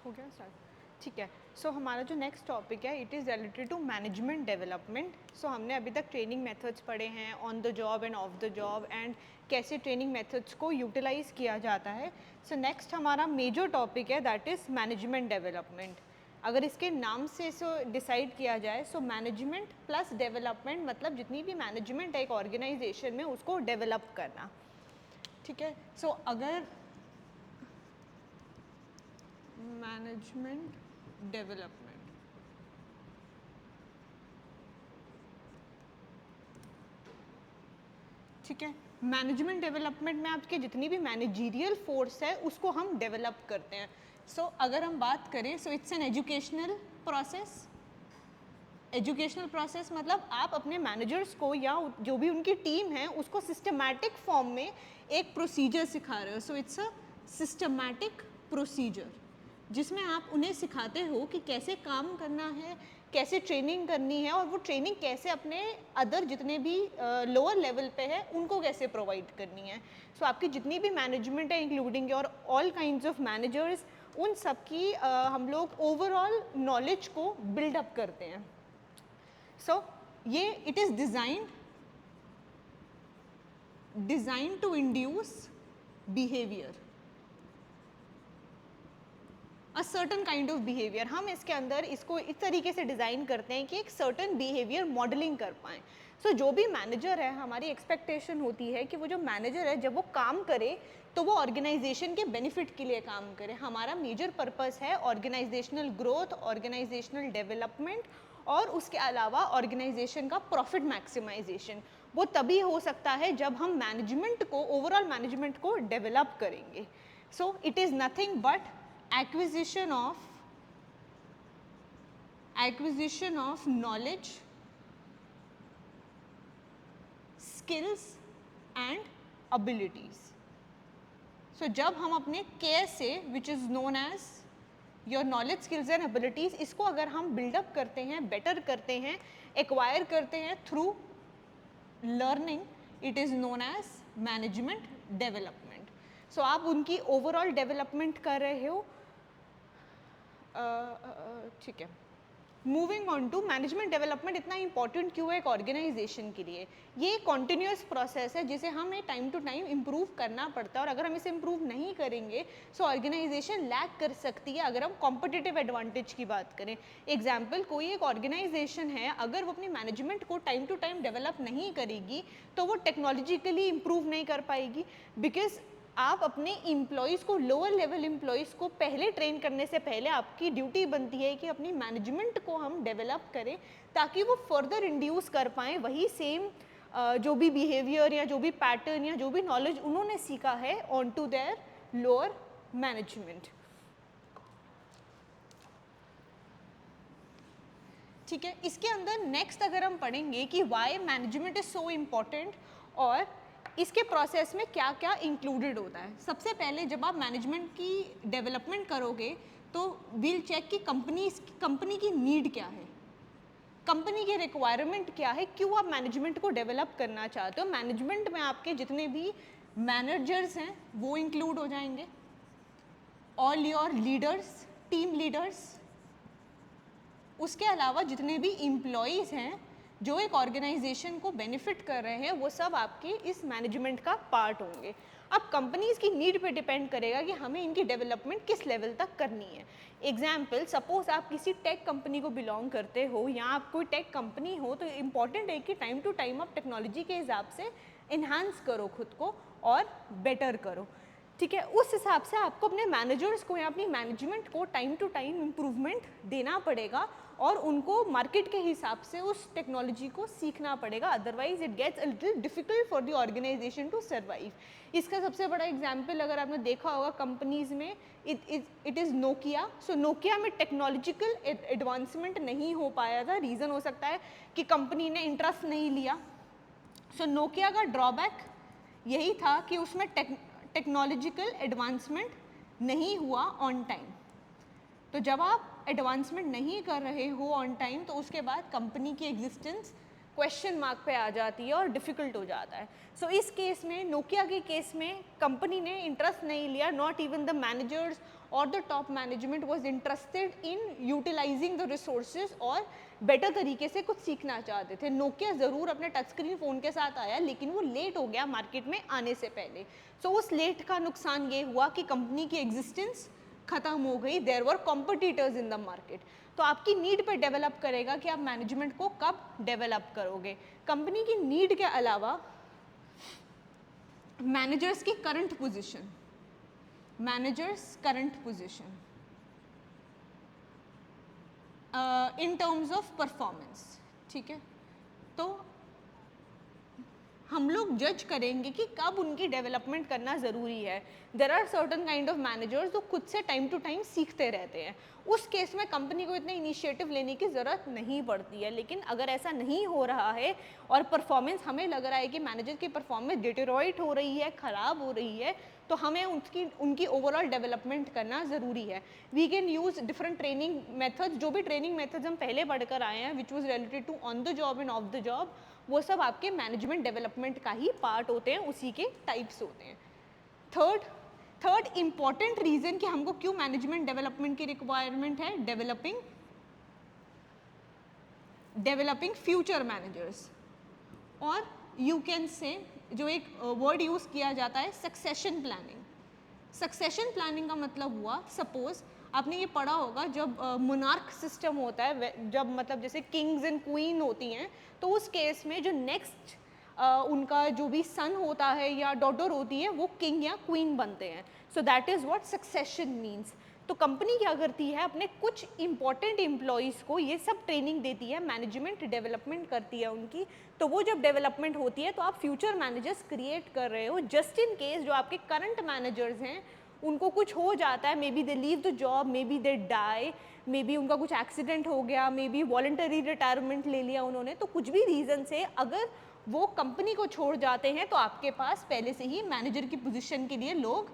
हो गया स्टार्ट, ठीक है। सो हमारा जो नेक्स्ट टॉपिक है it is related to management development. So हमने अभी तक ट्रेनिंग मेथड्स पढ़े हैं on the job and off the job and कैसे ट्रेनिंग मेथड्स को यूटिलाइज किया जाता है। सो नेक्स्ट हमारा मेजर टॉपिक है दैट इज़ मैनेजमेंट डेवलपमेंट। अगर इसके नाम से सो डिसाइड किया जाए सो मैनेजमेंट प्लस डेवलपमेंट मतलब जितनी भी मैनेजमेंट है एक ऑर्गेनाइजेशन में उसको डेवलप करना, ठीक है। सो अगर मैनेजमेंट डेवलपमेंट, ठीक है। मैनेजमेंट डेवलपमेंट में आपके जितनी भी मैनेजीरियल फोर्स है उसको हम डेवलप करते हैं। सो अगर हम बात करें सो it's an educational process. Educational process मतलब आप अपने मैनेजर्स को या जो भी उनकी टीम है उसको सिस्टमैटिक फॉर्म में एक प्रोसीजर सिखा रहे हो। सो इट्स अ सिस्टमैटिक प्रोसीजर जिसमें आप उन्हें सिखाते हो कि कैसे काम करना है, कैसे ट्रेनिंग करनी है और वो ट्रेनिंग कैसे अपने अदर जितने भी लोअर लेवल पे है उनको कैसे प्रोवाइड करनी है। सो आपकी जितनी भी मैनेजमेंट है including your all kinds of managers उन सब की हम लोग ओवरऑल नॉलेज को बिल्डअप करते हैं। सो ये it is design to induce behaviour, a certain kind of behaviour. हम इसके अंदर इसको इस तरीके से डिज़ाइन करते हैं कि एक सर्टन बिहेवियर मॉडलिंग कर पाएँ। सो जो भी मैनेजर है हमारी एक्सपेक्टेशन होती है कि वो जो मैनेजर है जब वो काम करे तो वो ऑर्गेनाइजेशन के बेनिफिट के लिए काम करे। हमारा मेजर पर्पस है ऑर्गेनाइजेशनल ग्रोथ, ऑर्गेनाइजेशनल डेवलपमेंट और उसके अलावा ऑर्गेनाइजेशन का प्रॉफिट मैक्सिमाइजेशन। वो तभी हो सकता है जब हम मैनेजमेंट को ओवरऑल मैनेजमेंट को डेवलप करेंगे। So it is nothing but acquisition of knowledge, skills and abilities. So जब हम अपने care से which is known as your knowledge, skills and abilities इसको अगर हम बिल्डअप करते हैं, बेटर करते हैं, एक्वायर करते हैं through learning, it is known as management development. So आप उनकी ओवरऑल डेवलपमेंट कर रहे हो, ठीक है। Moving on to management development इतना इंपॉर्टेंट क्यों है एक ऑर्गेनाइजेशन के लिए? ये एक कॉन्टिन्यूस प्रोसेस है जिसे हमें टाइम टू टाइम इम्प्रूव करना पड़ता है और अगर हम इसे इम्प्रूव नहीं करेंगे सो ऑर्गेनाइजेशन लैक कर सकती है। अगर हम कॉम्पिटिटिव एडवांटेज की बात करें, एग्जाम्पल कोई एक ऑर्गेनाइजेशन है अगर वो अपनी मैनेजमेंट को टाइम टू टाइम डेवलप नहीं करेगी तो वो टेक्नोलॉजिकली इम्प्रूव नहीं कर पाएगी। बिकॉज आप अपने एम्प्लॉयज़ को, लोअर लेवल एम्प्लॉयज़ को पहले ट्रेन करने से पहले आपकी ड्यूटी बनती है कि अपनी मैनेजमेंट को हम डेवलप करें ताकि वो फर्दर इंड्यूस कर पाएँ वही सेम जो भी बिहेवियर या जो भी पैटर्न या जो भी नॉलेज उन्होंने सीखा है on to their lower management, ठीक है। इसके अंदर नेक्स्ट अगर हम पढ़ेंगे कि why management is so important और इसके प्रोसेस में क्या क्या इंक्लूडेड होता है। सबसे पहले जब आप मैनेजमेंट की डेवलपमेंट करोगे तो वील चेक कि कंपनी की नीड क्या है, कंपनी की रिक्वायरमेंट क्या है, क्यों आप मैनेजमेंट को डेवलप करना चाहते हो। मैनेजमेंट में आपके जितने भी मैनेजर्स हैं वो इंक्लूड हो जाएंगे, all your leaders, team leaders, उसके अलावा जितने भी एम्प्लॉयज़ हैं जो एक ऑर्गेनाइजेशन को बेनिफिट कर रहे हैं वो सब आपके इस मैनेजमेंट का पार्ट होंगे। अब कंपनीज़ की नीड पे डिपेंड करेगा कि हमें इनकी डेवलपमेंट किस लेवल तक करनी है। एग्जाम्पल, सपोज आप किसी टेक कंपनी को बिलोंग करते हो या आप कोई टेक कंपनी हो तो इम्पॉर्टेंट है कि टाइम टू टाइम आप टेक्नोलॉजी के हिसाब से इन्हांस करो खुद को और बेटर करो, ठीक है। उस हिसाब से आपको अपने मैनेजर्स को या अपनी मैनेजमेंट को टाइम टू टाइम इम्प्रूवमेंट देना पड़ेगा और उनको मार्केट के हिसाब से उस टेक्नोलॉजी को सीखना पड़ेगा, otherwise it gets a little difficult for the organisation to survive. इसका सबसे बड़ा एग्जाम्पल अगर आपने देखा होगा कंपनीज में it is Nokia. So Nokia में टेक्नोलॉजिकल एडवांसमेंट नहीं हो पाया था, रीज़न हो सकता है कि कंपनी ने इंटरेस्ट नहीं लिया। सो नोकिया का ड्रॉबैक यही था कि उसमें टेक्नोलॉजिकल एडवांसमेंट नहीं हुआ ऑन टाइम। तो जब आप एडवांसमेंट नहीं कर रहे हो ऑन टाइम तो उसके बाद कंपनी की एग्जिस्टेंस क्वेश्चन मार्क पे आ जाती है और डिफ़िकल्ट हो जाता है. सो इस केस में, नोकिया के केस में कंपनी ने इंटरेस्ट नहीं लिया, नॉट इवन द मैनेजर्स और the top management was interested in utilising the resources और बेटर तरीके से कुछ सीखना चाहते थे. नोकिया ज़रूर अपने टच स्क्रीन फ़ोन के साथ आया, लेकिन वो लेट हो गया मार्केट में आने से पहले. सो उस लेट का नुकसान ये हुआ कि कंपनी की एग्जिस्टेंस खत्म हो गई. There were competitors in the market. तो आपकी नीड पे डेवलप करेगा कि आप मैनेजमेंट को कब डेवलप करोगे. कंपनी की नीड के अलावा मैनेजर्स की current position, managers current position in terms of performance. ठीक है, तो हम लोग जज करेंगे कि कब उनकी डेवलपमेंट करना ज़रूरी है. There are certain kind of managers जो खुद से टाइम टू टाइम सीखते रहते हैं. उस केस में कंपनी को इतने इनिशिएटिव लेने की ज़रूरत नहीं पड़ती है. लेकिन अगर ऐसा नहीं हो रहा है और परफॉर्मेंस हमें लग रहा है कि मैनेजर की परफॉर्मेंस डिटेरोइट हो रही है, ख़राब हो रही है, तो हमें उनकी ओवरऑल डेवलपमेंट करना ज़रूरी है. We can use different training methods. जो भी ट्रेनिंग मेथड्स हम पहले पढ़कर आए हैं which was related to on the job and off the job, वो सब आपके मैनेजमेंट डेवलपमेंट का ही पार्ट होते हैं, उसी के टाइप्स होते हैं. थर्ड इंपॉर्टेंट रीजन कि हमको क्यों मैनेजमेंट डेवलपमेंट की रिक्वायरमेंट है, डेवलपिंग फ्यूचर मैनेजर्स. और यू कैन से जो एक वर्ड यूज़ किया जाता है सक्सेशन प्लानिंग. सक्सेशन प्लानिंग का मतलब हुआ, सपोज आपने ये पढ़ा होगा जब मोनार्क सिस्टम होता है, जब मतलब जैसे किंग्स एंड क्वीन होती हैं, तो उस केस में जो नेक्स्ट उनका जो भी सन होता है या डॉटर होती है वो किंग या क्वीन बनते हैं. सो that is what succession means. तो कंपनी क्या करती है, अपने कुछ इंपॉर्टेंट एम्प्लॉयज़ को ये सब ट्रेनिंग देती है, मैनेजमेंट डेवलपमेंट करती है उनकी. तो वो जब डेवलपमेंट होती है तो आप फ्यूचर मैनेजर्स क्रिएट कर रहे हो, जस्ट इन केस जो आपके करंट मैनेजर्स हैं उनको कुछ हो जाता है, maybe they leave the job, maybe they die, maybe उनका कुछ एक्सीडेंट हो गया, मे बी वॉलंटरी रिटायरमेंट ले लिया उन्होंने, तो कुछ भी रीज़न से अगर वो कंपनी को छोड़ जाते हैं तो आपके पास पहले से ही मैनेजर की पोजीशन के लिए लोग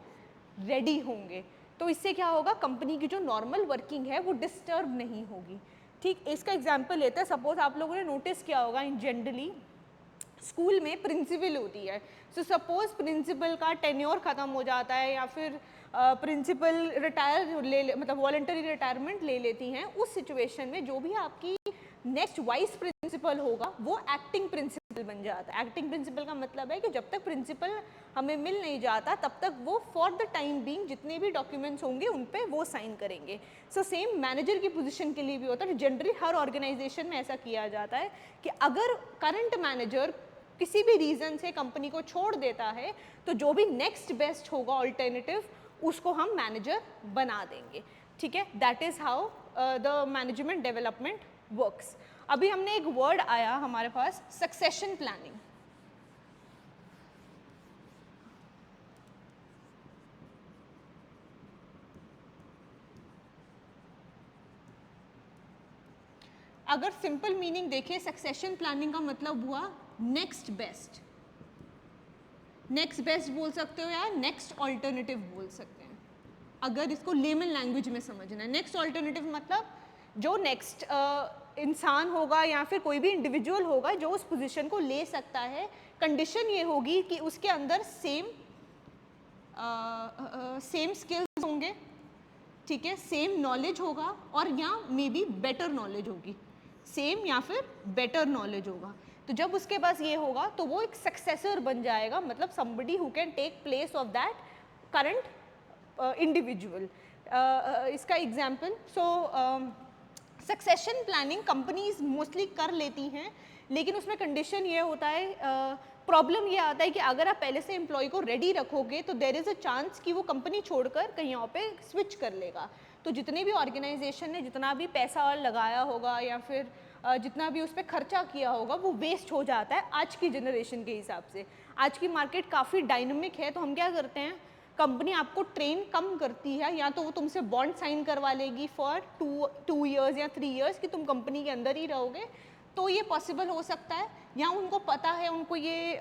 रेडी होंगे. तो इससे क्या होगा, कंपनी की जो नॉर्मल वर्किंग है वो डिस्टर्ब नहीं होगी. ठीक, इसका एग्जांपल लेते हैं. सपोज आप लोगों ने नोटिस किया होगा इन जनरली स्कूल में प्रिंसिपल होती है. सो सपोज प्रिंसिपल का टेन्योर ख़त्म हो जाता है या फिर प्रिंसिपल रिटायर मतलब वॉलंटरी रिटायरमेंट ले लेती हैं. उस सिचुएशन में जो भी आपकी नेक्स्ट वाइस प्रिंसिपल होगा वो एक्टिंग प्रिंसिपल बन जाता है. एक्टिंग प्रिंसिपल का मतलब है कि जब तक प्रिंसिपल हमें मिल नहीं जाता तब तक वो फॉर द टाइम बीइंग जितने भी डॉक्यूमेंट्स होंगे उन पे वो साइन करेंगे. सो सेम मैनेजर की पोजीशन के लिए भी होता है. जनरली हर ऑर्गेनाइजेशन में ऐसा किया जाता है कि अगर करंट मैनेजर किसी भी रीज़न से कंपनी को छोड़ देता है तो जो भी नेक्स्ट बेस्ट होगा ऑल्टरनेटिव उसको हम मैनेजर बना देंगे. ठीक है, that is how the management development works. अभी हमने एक वर्ड आया हमारे पास, सक्सेशन प्लानिंग. अगर सिंपल मीनिंग देखें, सक्सेशन प्लानिंग का मतलब हुआ नेक्स्ट बेस्ट. नेक्स्ट बेस्ट बोल सकते हो या नेक्स्ट ऑल्टरनेटिव बोल सकते हैं, अगर इसको लेमन लैंग्वेज में समझना है. नेक्स्ट ऑल्टरनेटिव मतलब जो नेक्स्ट इंसान होगा या फिर कोई भी इंडिविजुअल होगा जो उस पोजीशन को ले सकता है. कंडीशन ये होगी कि उसके अंदर सेम स्किल्स होंगे, ठीक है, सेम नॉलेज होगा और या मे बी बेटर नॉलेज होगी. सेम या फिर बेटर नॉलेज होगा. तो जब उसके पास ये होगा तो वो एक सक्सेसर बन जाएगा, मतलब somebody who can take place of that current individual. इसका एग्जाम्पल, सो सक्सेशन प्लानिंग कंपनीज मोस्टली कर लेती हैं, लेकिन उसमें कंडीशन ये होता है, प्रॉब्लम ये आता है कि अगर आप पहले से एम्प्लॉय को रेडी रखोगे तो देयर इज़ अ चांस कि वो कंपनी छोड़कर कहीं और पे स्विच कर लेगा. तो जितने भी ऑर्गेनाइजेशन ने जितना भी पैसा लगाया होगा या फिर जितना भी उस पर खर्चा किया होगा वो वेस्ट हो जाता है आज की जनरेशन के हिसाब से. आज की मार्केट काफ़ी डायनामिक है, तो हम क्या करते हैं, कंपनी आपको ट्रेन कम करती है, या तो वो तुमसे बॉन्ड साइन करवा लेगी फॉर 2 years या 3 years कि तुम कंपनी के अंदर ही रहोगे, तो ये पॉसिबल हो सकता है. या उनको पता है, उनको ये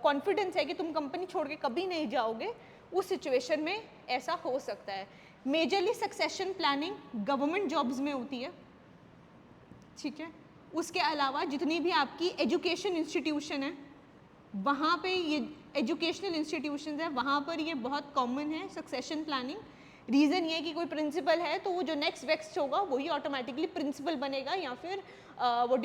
कॉन्फिडेंस है कि तुम कंपनी छोड़ के कभी नहीं जाओगे, उस सिचुएशन में ऐसा हो सकता है. Majorly succession planning government jobs में होती है, ठीक है. उसके अलावा जितनी भी आपकी एजुकेशन इंस्टीट्यूशन है वहाँ पे ये एजुकेशनल इंस्टीट्यूशन है वहाँ पर ये बहुत कॉमन है सक्सेशन प्लानिंग। रीज़न ये है कि कोई प्रिंसिपल है तो वो जो नेक्स्ट वेक्स्ट होगा वही ऑटोमेटिकली प्रिंसिपल बनेगा या फिर वो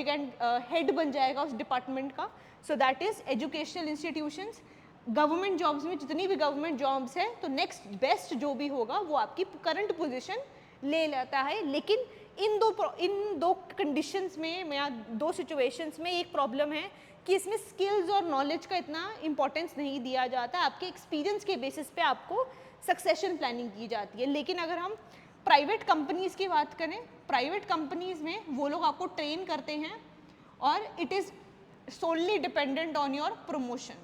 हेड बन जाएगा उस डिपार्टमेंट का। सो that is educational institutions. Government jobs में जितनी भी गवर्नमेंट जॉब्स है तो नेक्स्ट बेस्ट जो भी होगा वो आपकी करंट पोजीशन ले लेता है। लेकिन इन दो कंडीशंस में या दो सिचुएशंस में एक प्रॉब्लम है कि इसमें स्किल्स और नॉलेज का इतना इंपॉर्टेंस नहीं दिया जाता, आपके एक्सपीरियंस के बेसिस पे आपको सक्सेशन प्लानिंग की जाती है। लेकिन अगर हम प्राइवेट कंपनीज़ की बात करें, प्राइवेट कंपनीज़ में वो लोग आपको ट्रेन करते हैं और it is solely dependent on your promotion.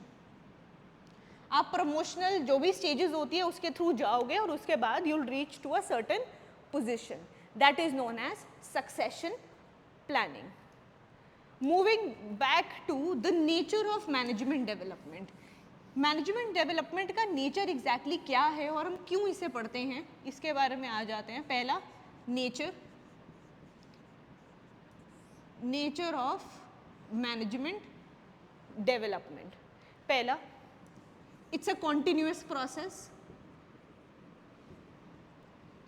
आप प्रमोशनल जो भी स्टेजेस होती है उसके थ्रू जाओगे और उसके बाद you will reach to a certain position, that is known as succession planning. Moving back to the nature of management development. Management development का नेचर एग्जैक्टली क्या है और हम क्यों इसे पढ़ते हैं इसके बारे में आ जाते हैं। पहला, नेचर ऑफ मैनेजमेंट डेवलपमेंट। पहला, it's a continuous process.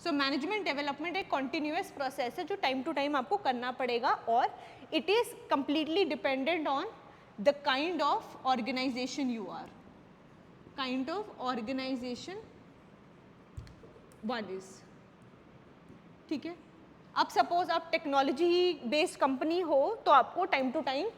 So management development एक continuous process है जो time to time आपको करना पड़ेगा और it is completely dependent on the kind of organization you are. Kind of organization one is. ठीक है, अब सपोज आप टेक्नोलॉजी बेस्ड कंपनी हो तो आपको टाइम टू टाइम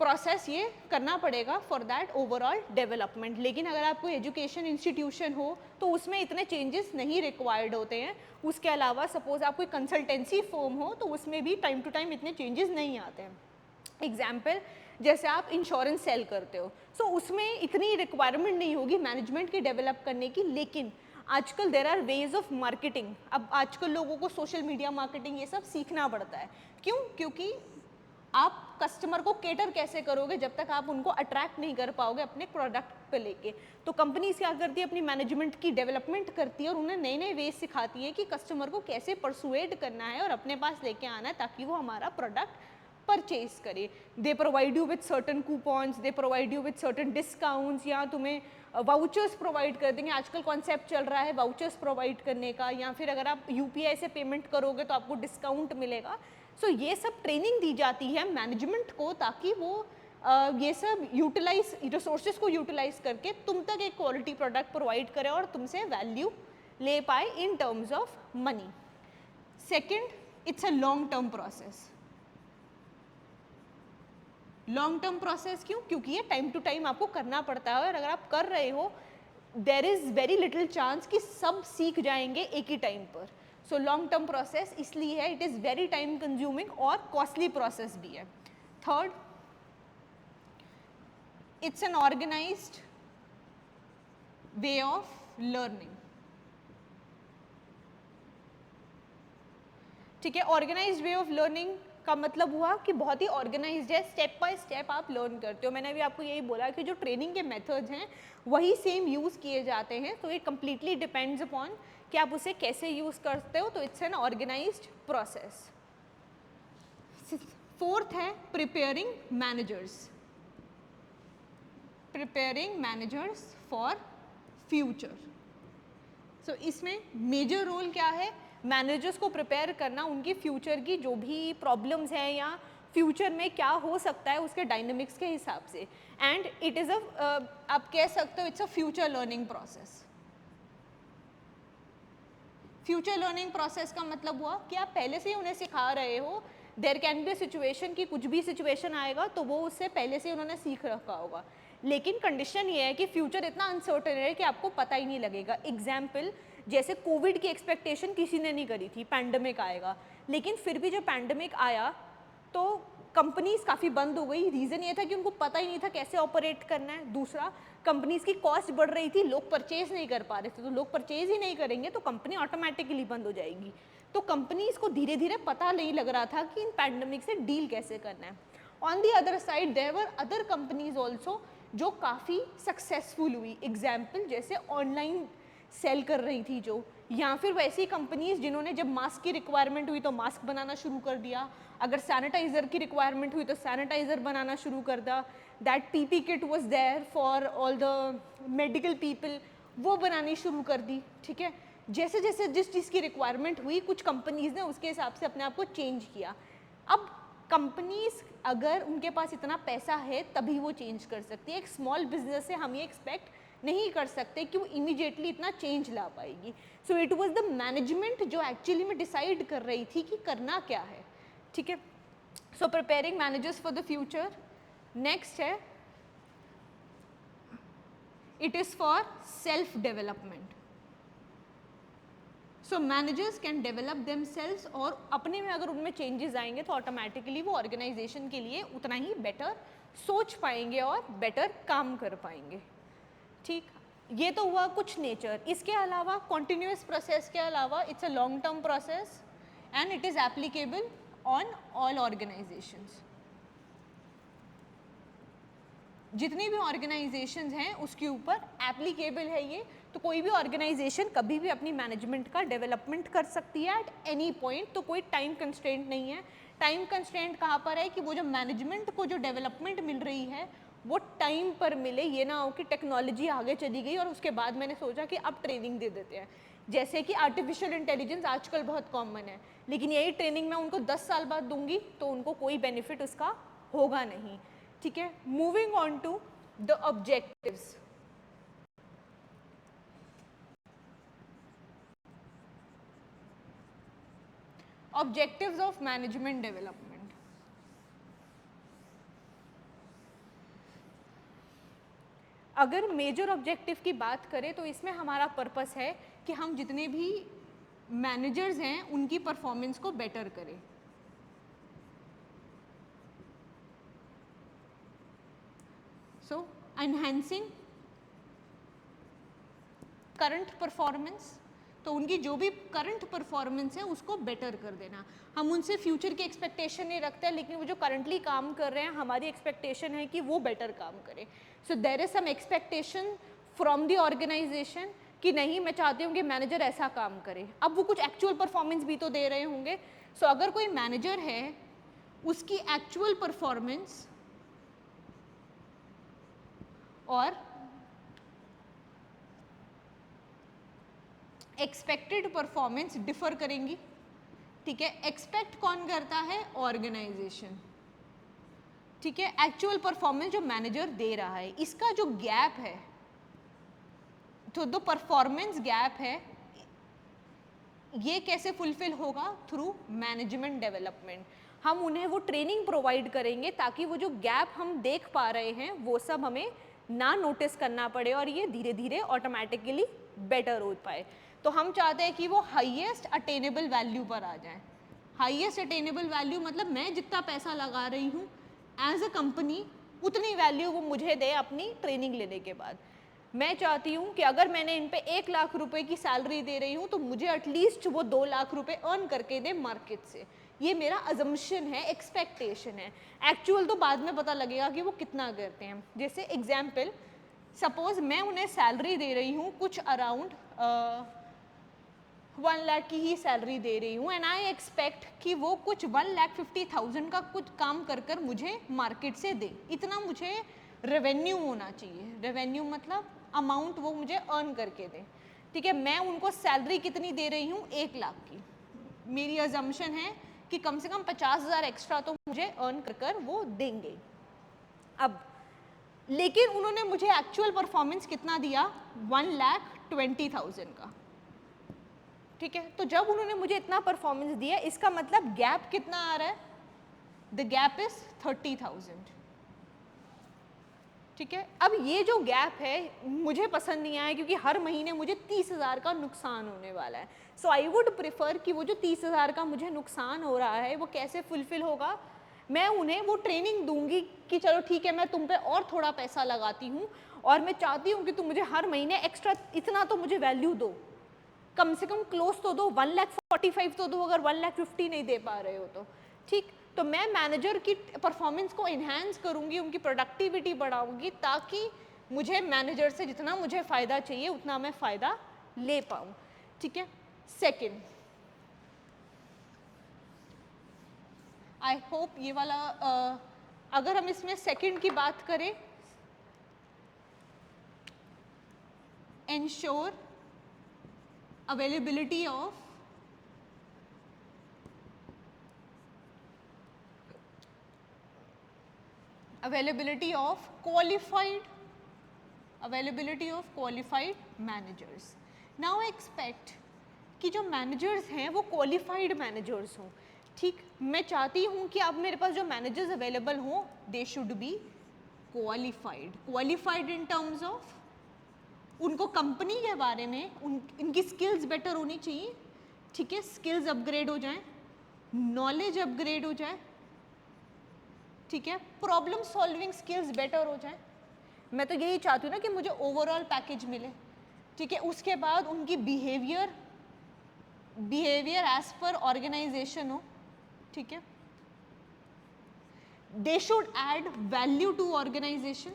प्रोसेस ये करना पड़ेगा फॉर दैट ओवरऑल डेवलपमेंट। लेकिन अगर आप कोई एजुकेशन इंस्टीट्यूशन हो तो उसमें इतने चेंजेस नहीं रिक्वायर्ड होते हैं। उसके अलावा सपोज आप कोई कंसल्टेंसी फर्म हो तो उसमें भी टाइम टू टाइम इतने चेंजेस नहीं आते हैं। एग्जाम्पल, जैसे आप इंश्योरेंस सेल करते हो सो उसमें इतनी रिक्वायरमेंट नहीं होगी मैनेजमेंट की डेवलप करने की। लेकिन आजकल there are ways of marketing. अब आजकल लोगों को सोशल मीडिया मार्केटिंग ये सब सीखना पड़ता है। क्यों? क्योंकि आप कस्टमर को केटर कैसे करोगे जब तक आप उनको अट्रैक्ट नहीं कर पाओगे अपने प्रोडक्ट पे लेके। तो कंपनी क्या करती है, अपनी मैनेजमेंट की डेवलपमेंट करती है और उन्हें नए नए वेज सिखाती है कि कस्टमर को कैसे परसुएड करना है और अपने पास लेके आना है ताकि वो हमारा प्रोडक्ट परचेज करे। They provide you with certain coupons, they provide you with certain discounts, या तुम्हें वाउचर्स प्रोवाइड कर देंगे। आजकल कॉन्सेप्ट चल रहा है वाउचर्स प्रोवाइड करने का, या फिर अगर आप यूपीआई से पेमेंट करोगे तो आपको डिस्काउंट मिलेगा। सो ये सब ट्रेनिंग दी जाती है मैनेजमेंट को ताकि वो ये सब यूटिलाइज रिसोर्सेज को यूटिलाइज करके तुम तक एक क्वालिटी प्रोडक्ट प्रोवाइड करे और तुमसे वैल्यू ले पाए in terms of money. Second, it's a long term process. Long term process क्यों? क्योंकि ये टाइम टू टाइम आपको करना पड़ता है और अगर आप कर रहे हो there is very little chance कि सब सीख जाएंगे एक ही टाइम पर। सो लॉन्ग टर्म प्रोसेस इसलिए है, it is very time consuming और कॉस्टली प्रोसेस भी है। Third, it's an organised way of learning. ठीक है, ऑर्गेनाइज्ड वे ऑफ लर्निंग का मतलब हुआ कि बहुत ही ऑर्गेनाइज्ड है, स्टेप बाय स्टेप आप लर्न करते हो। मैंने अभी आपको यही बोला कि जो ट्रेनिंग के मेथड्स हैं वही सेम यूज़ किए जाते हैं। तो इट कम्प्लीटली डिपेंड्स अपॉन कि आप उसे कैसे यूज़ करते हो। तो it's an organised process. Fourth है preparing managers. Preparing managers for future. So इसमें मेजर रोल क्या है? मैनेजर्स को प्रिपेयर करना उनकी फ्यूचर की जो भी प्रॉब्लम्स हैं या फ्यूचर में क्या हो सकता है उसके डायनेमिक्स के हिसाब से। एंड इट इज़ आप कह सकते हो it's a future learning process. Future learning process का मतलब हुआ कि आप पहले से ही उन्हें सिखा रहे हो। There can be a situation कि कुछ भी सिचुएशन आएगा तो वो उससे पहले से उन्होंने सीख रखा होगा। लेकिन कंडीशन ये है कि फ्यूचर इतना अनसर्टेन है कि आपको पता ही नहीं लगेगा। एग्जाम्पल, जैसे कोविड की एक्सपेक्टेशन किसी ने नहीं करी थी, पैंडमिक आएगा, लेकिन फिर भी जब पैंडमिक आया तो कंपनीज काफ़ी बंद हो गई। रीज़न ये था कि उनको पता ही नहीं था कैसे ऑपरेट करना है। दूसरा, कंपनीज की कॉस्ट बढ़ रही थी, लोग परचेज नहीं कर पा रहे थे। तो लोग परचेज ही नहीं करेंगे तो कंपनी ऑटोमेटिकली बंद हो जाएगी। तो कंपनीज को धीरे धीरे पता नहीं लग रहा था कि इन पैंडमिक से डील कैसे करना है। On the other side there were other companies also जो काफ़ी सक्सेसफुल हुई। एग्जाम्पल, जैसे ऑनलाइन सेल कर रही थी जो, या फिर वैसी कंपनीज जिन्होंने जब मास्क की रिक्वायरमेंट हुई तो मास्क बनाना शुरू कर दिया, अगर सैनिटाइज़र की रिक्वायरमेंट हुई तो सैनिटाइज़र बनाना शुरू कर दिया, that PP kit was there for all the medical people, वो बनानी शुरू कर दी, ठीक है। जैसे जैसे जिस चीज़ की रिक्वायरमेंट हुई कुछ कंपनीज ने उसके हिसाब से अपने आप को चेंज किया। अब कंपनीज अगर उनके पास इतना पैसा है तभी वो चेंज कर सकती है, एक स्मॉल बिजनेस से हम ये एक्सपेक्ट नहीं कर सकते कि वो इमीडिएटली इतना चेंज ला पाएगी। So it was the management जो एक्चुअली में डिसाइड कर रही थी कि करना क्या है, ठीक है। So preparing managers for the future. Next है it is for self development. So managers can develop themselves, और अपने में अगर उनमें चेंजेस आएंगे तो ऑटोमेटिकली वो ऑर्गेनाइजेशन के लिए उतना ही बेटर सोच पाएंगे और बेटर काम कर पाएंगे, ठीक। ये तो हुआ कुछ नेचर। इसके अलावा कॉन्टिन्यूस प्रोसेस के अलावा it's a long term process and it is applicable on all organisations. जितनी भी ऑर्गेनाइजेशंस हैं उसके ऊपर एप्लीकेबल है ये। तो कोई भी ऑर्गेनाइजेशन कभी भी अपनी मैनेजमेंट का डेवलपमेंट कर सकती है एट एनी पॉइंट, तो कोई टाइम कंस्ट्रेंट नहीं है। टाइम कंस्ट्रेंट कहाँ पर है कि वो जो मैनेजमेंट को जो डेवलपमेंट मिल रही है वो टाइम पर मिले, ये ना हो कि टेक्नोलॉजी आगे चली गई और उसके बाद मैंने सोचा कि अब ट्रेनिंग दे देते हैं। जैसे कि आर्टिफिशियल इंटेलिजेंस आजकल बहुत कॉमन है, लेकिन यही ट्रेनिंग मैं उनको 10 साल बाद दूंगी तो उनको कोई बेनिफिट उसका होगा नहीं, ठीक है। Moving on to the objectives. Objectives of management development. अगर मेजर ऑब्जेक्टिव की बात करें तो इसमें हमारा पर्पस है कि हम जितने भी मैनेजर्स हैं उनकी परफॉर्मेंस को बेटर करें। सो एनहांसिंग करंट परफॉर्मेंस, तो उनकी जो भी करंट परफॉर्मेंस है उसको बेटर कर देना। हम उनसे फ्यूचर की एक्सपेक्टेशन नहीं रखते हैं, लेकिन वो जो करंटली काम कर रहे हैं हमारी एक्सपेक्टेशन है कि वो बेटर काम करें। So there is some expectation from the organisation कि नहीं, मैं चाहती हूँ कि मैनेजर ऐसा काम करे। अब वो कुछ एक्चुअल परफॉर्मेंस भी तो दे रहे होंगे। सो अगर कोई मैनेजर है उसकी एक्चुअल परफॉर्मेंस और एक्सपेक्टेड परफॉर्मेंस डिफर करेंगी, ठीक है। एक्सपेक्ट कौन करता है? ऑर्गेनाइजेशन, ठीक है। एक्चुअल परफॉर्मेंस जो मैनेजर दे रहा है, इसका जो गैप है, तो जो परफॉर्मेंस गैप है ये कैसे फुलफिल होगा? Through management development. हम उन्हें वो ट्रेनिंग प्रोवाइड करेंगे ताकि वो जो गैप हम देख पा रहे हैं वो सब हमें ना नोटिस करना पड़े और ये धीरे धीरे ऑटोमेटिकली बेटर हो पाए। तो हम चाहते हैं कि वो हाईएस्ट अटेनेबल वैल्यू पर आ जाए। हाईएस्ट अटेनेबल वैल्यू मतलब मैं जितना पैसा लगा रही हूँ एज अ कंपनी उतनी वैल्यू वो मुझे दे अपनी ट्रेनिंग लेने के बाद। मैं चाहती हूँ कि अगर मैंने इन पे 1 लाख रुपए की सैलरी दे रही हूँ तो मुझे एटलीस्ट वो 2 लाख रुपए अर्न करके दे मार्केट से। ये मेरा अजम्पशन है, एक्सपेक्टेशन है। एक्चुअल तो बाद में पता लगेगा कि वो कितना करते हैं। जैसे एग्जाम्पल, सपोज मैं उन्हें सैलरी दे रही हूँ कुछ अराउंड 1 लाख की ही सैलरी दे रही हूँ एंड आई एक्सपेक्ट कि वो कुछ 1,50,000 का कुछ काम कर कर मुझे मार्केट से दे। इतना मुझे रेवेन्यू होना चाहिए। रेवेन्यू मतलब अमाउंट वो मुझे अर्न करके दे, ठीक है। मैं उनको सैलरी कितनी दे रही हूँ? 1 लाख की। मेरी अजम्पशन है कि कम से कम 50,000 एक्स्ट्रा तो मुझे अर्न कर कर वो देंगे। अब लेकिन उन्होंने मुझे एक्चुअल परफॉर्मेंस कितना दिया? 1,20,000 का, ठीक है। तो जब उन्होंने मुझे इतना परफॉर्मेंस दिया इसका मतलब गैप कितना आ रहा है? द गैप इज 30,000, ठीक है। अब ये जो गैप है मुझे पसंद नहीं आया क्योंकि हर महीने मुझे 30,000 का नुकसान होने वाला है। सो आई वुड प्रिफर कि वो जो 30,000 का मुझे नुकसान हो रहा है वो कैसे फुलफिल होगा? मैं उन्हें वो ट्रेनिंग दूंगी कि चलो ठीक है मैं तुम पे और थोड़ा पैसा लगाती हूँ और मैं चाहती हूँ कि तुम मुझे हर महीने एक्स्ट्रा इतना तो मुझे वैल्यू दो, कम से कम क्लोज तो दो, 1,45,000 तो दो अगर 1,50,000 नहीं दे पा रहे हो तो, ठीक। तो मैं मैनेजर की परफॉर्मेंस को इन्हांस करूंगी, उनकी प्रोडक्टिविटी बढ़ाऊंगी ताकि मुझे मैनेजर से जितना मुझे फ़ायदा चाहिए उतना मैं फ़ायदा ले पाऊँ, ठीक है। सेकेंड, आई होप ये वाला अगर हम इसमें सेकेंड की बात करें, ensure availability of qualified managers. Now I expect कि जो मैनेजर्स हैं वो क्वालिफाइड मैनेजर्स हों, ठीक। मैं चाहती हूँ कि अब मेरे पास जो मैनेजर्स अवेलेबल हों they should be qualified in terms of उनको कंपनी के बारे में इनकी स्किल्स बेटर होनी चाहिए, ठीक है, स्किल्स अपग्रेड हो जाए, नॉलेज अपग्रेड हो जाए, ठीक है, प्रॉब्लम सॉल्विंग स्किल्स बेटर हो जाए। मैं तो यही चाहती हूँ ना कि मुझे ओवरऑल पैकेज मिले, ठीक है। उसके बाद उनकी बिहेवियर एज पर ऑर्गेनाइजेशन हो, ठीक है। They should add value to organisation,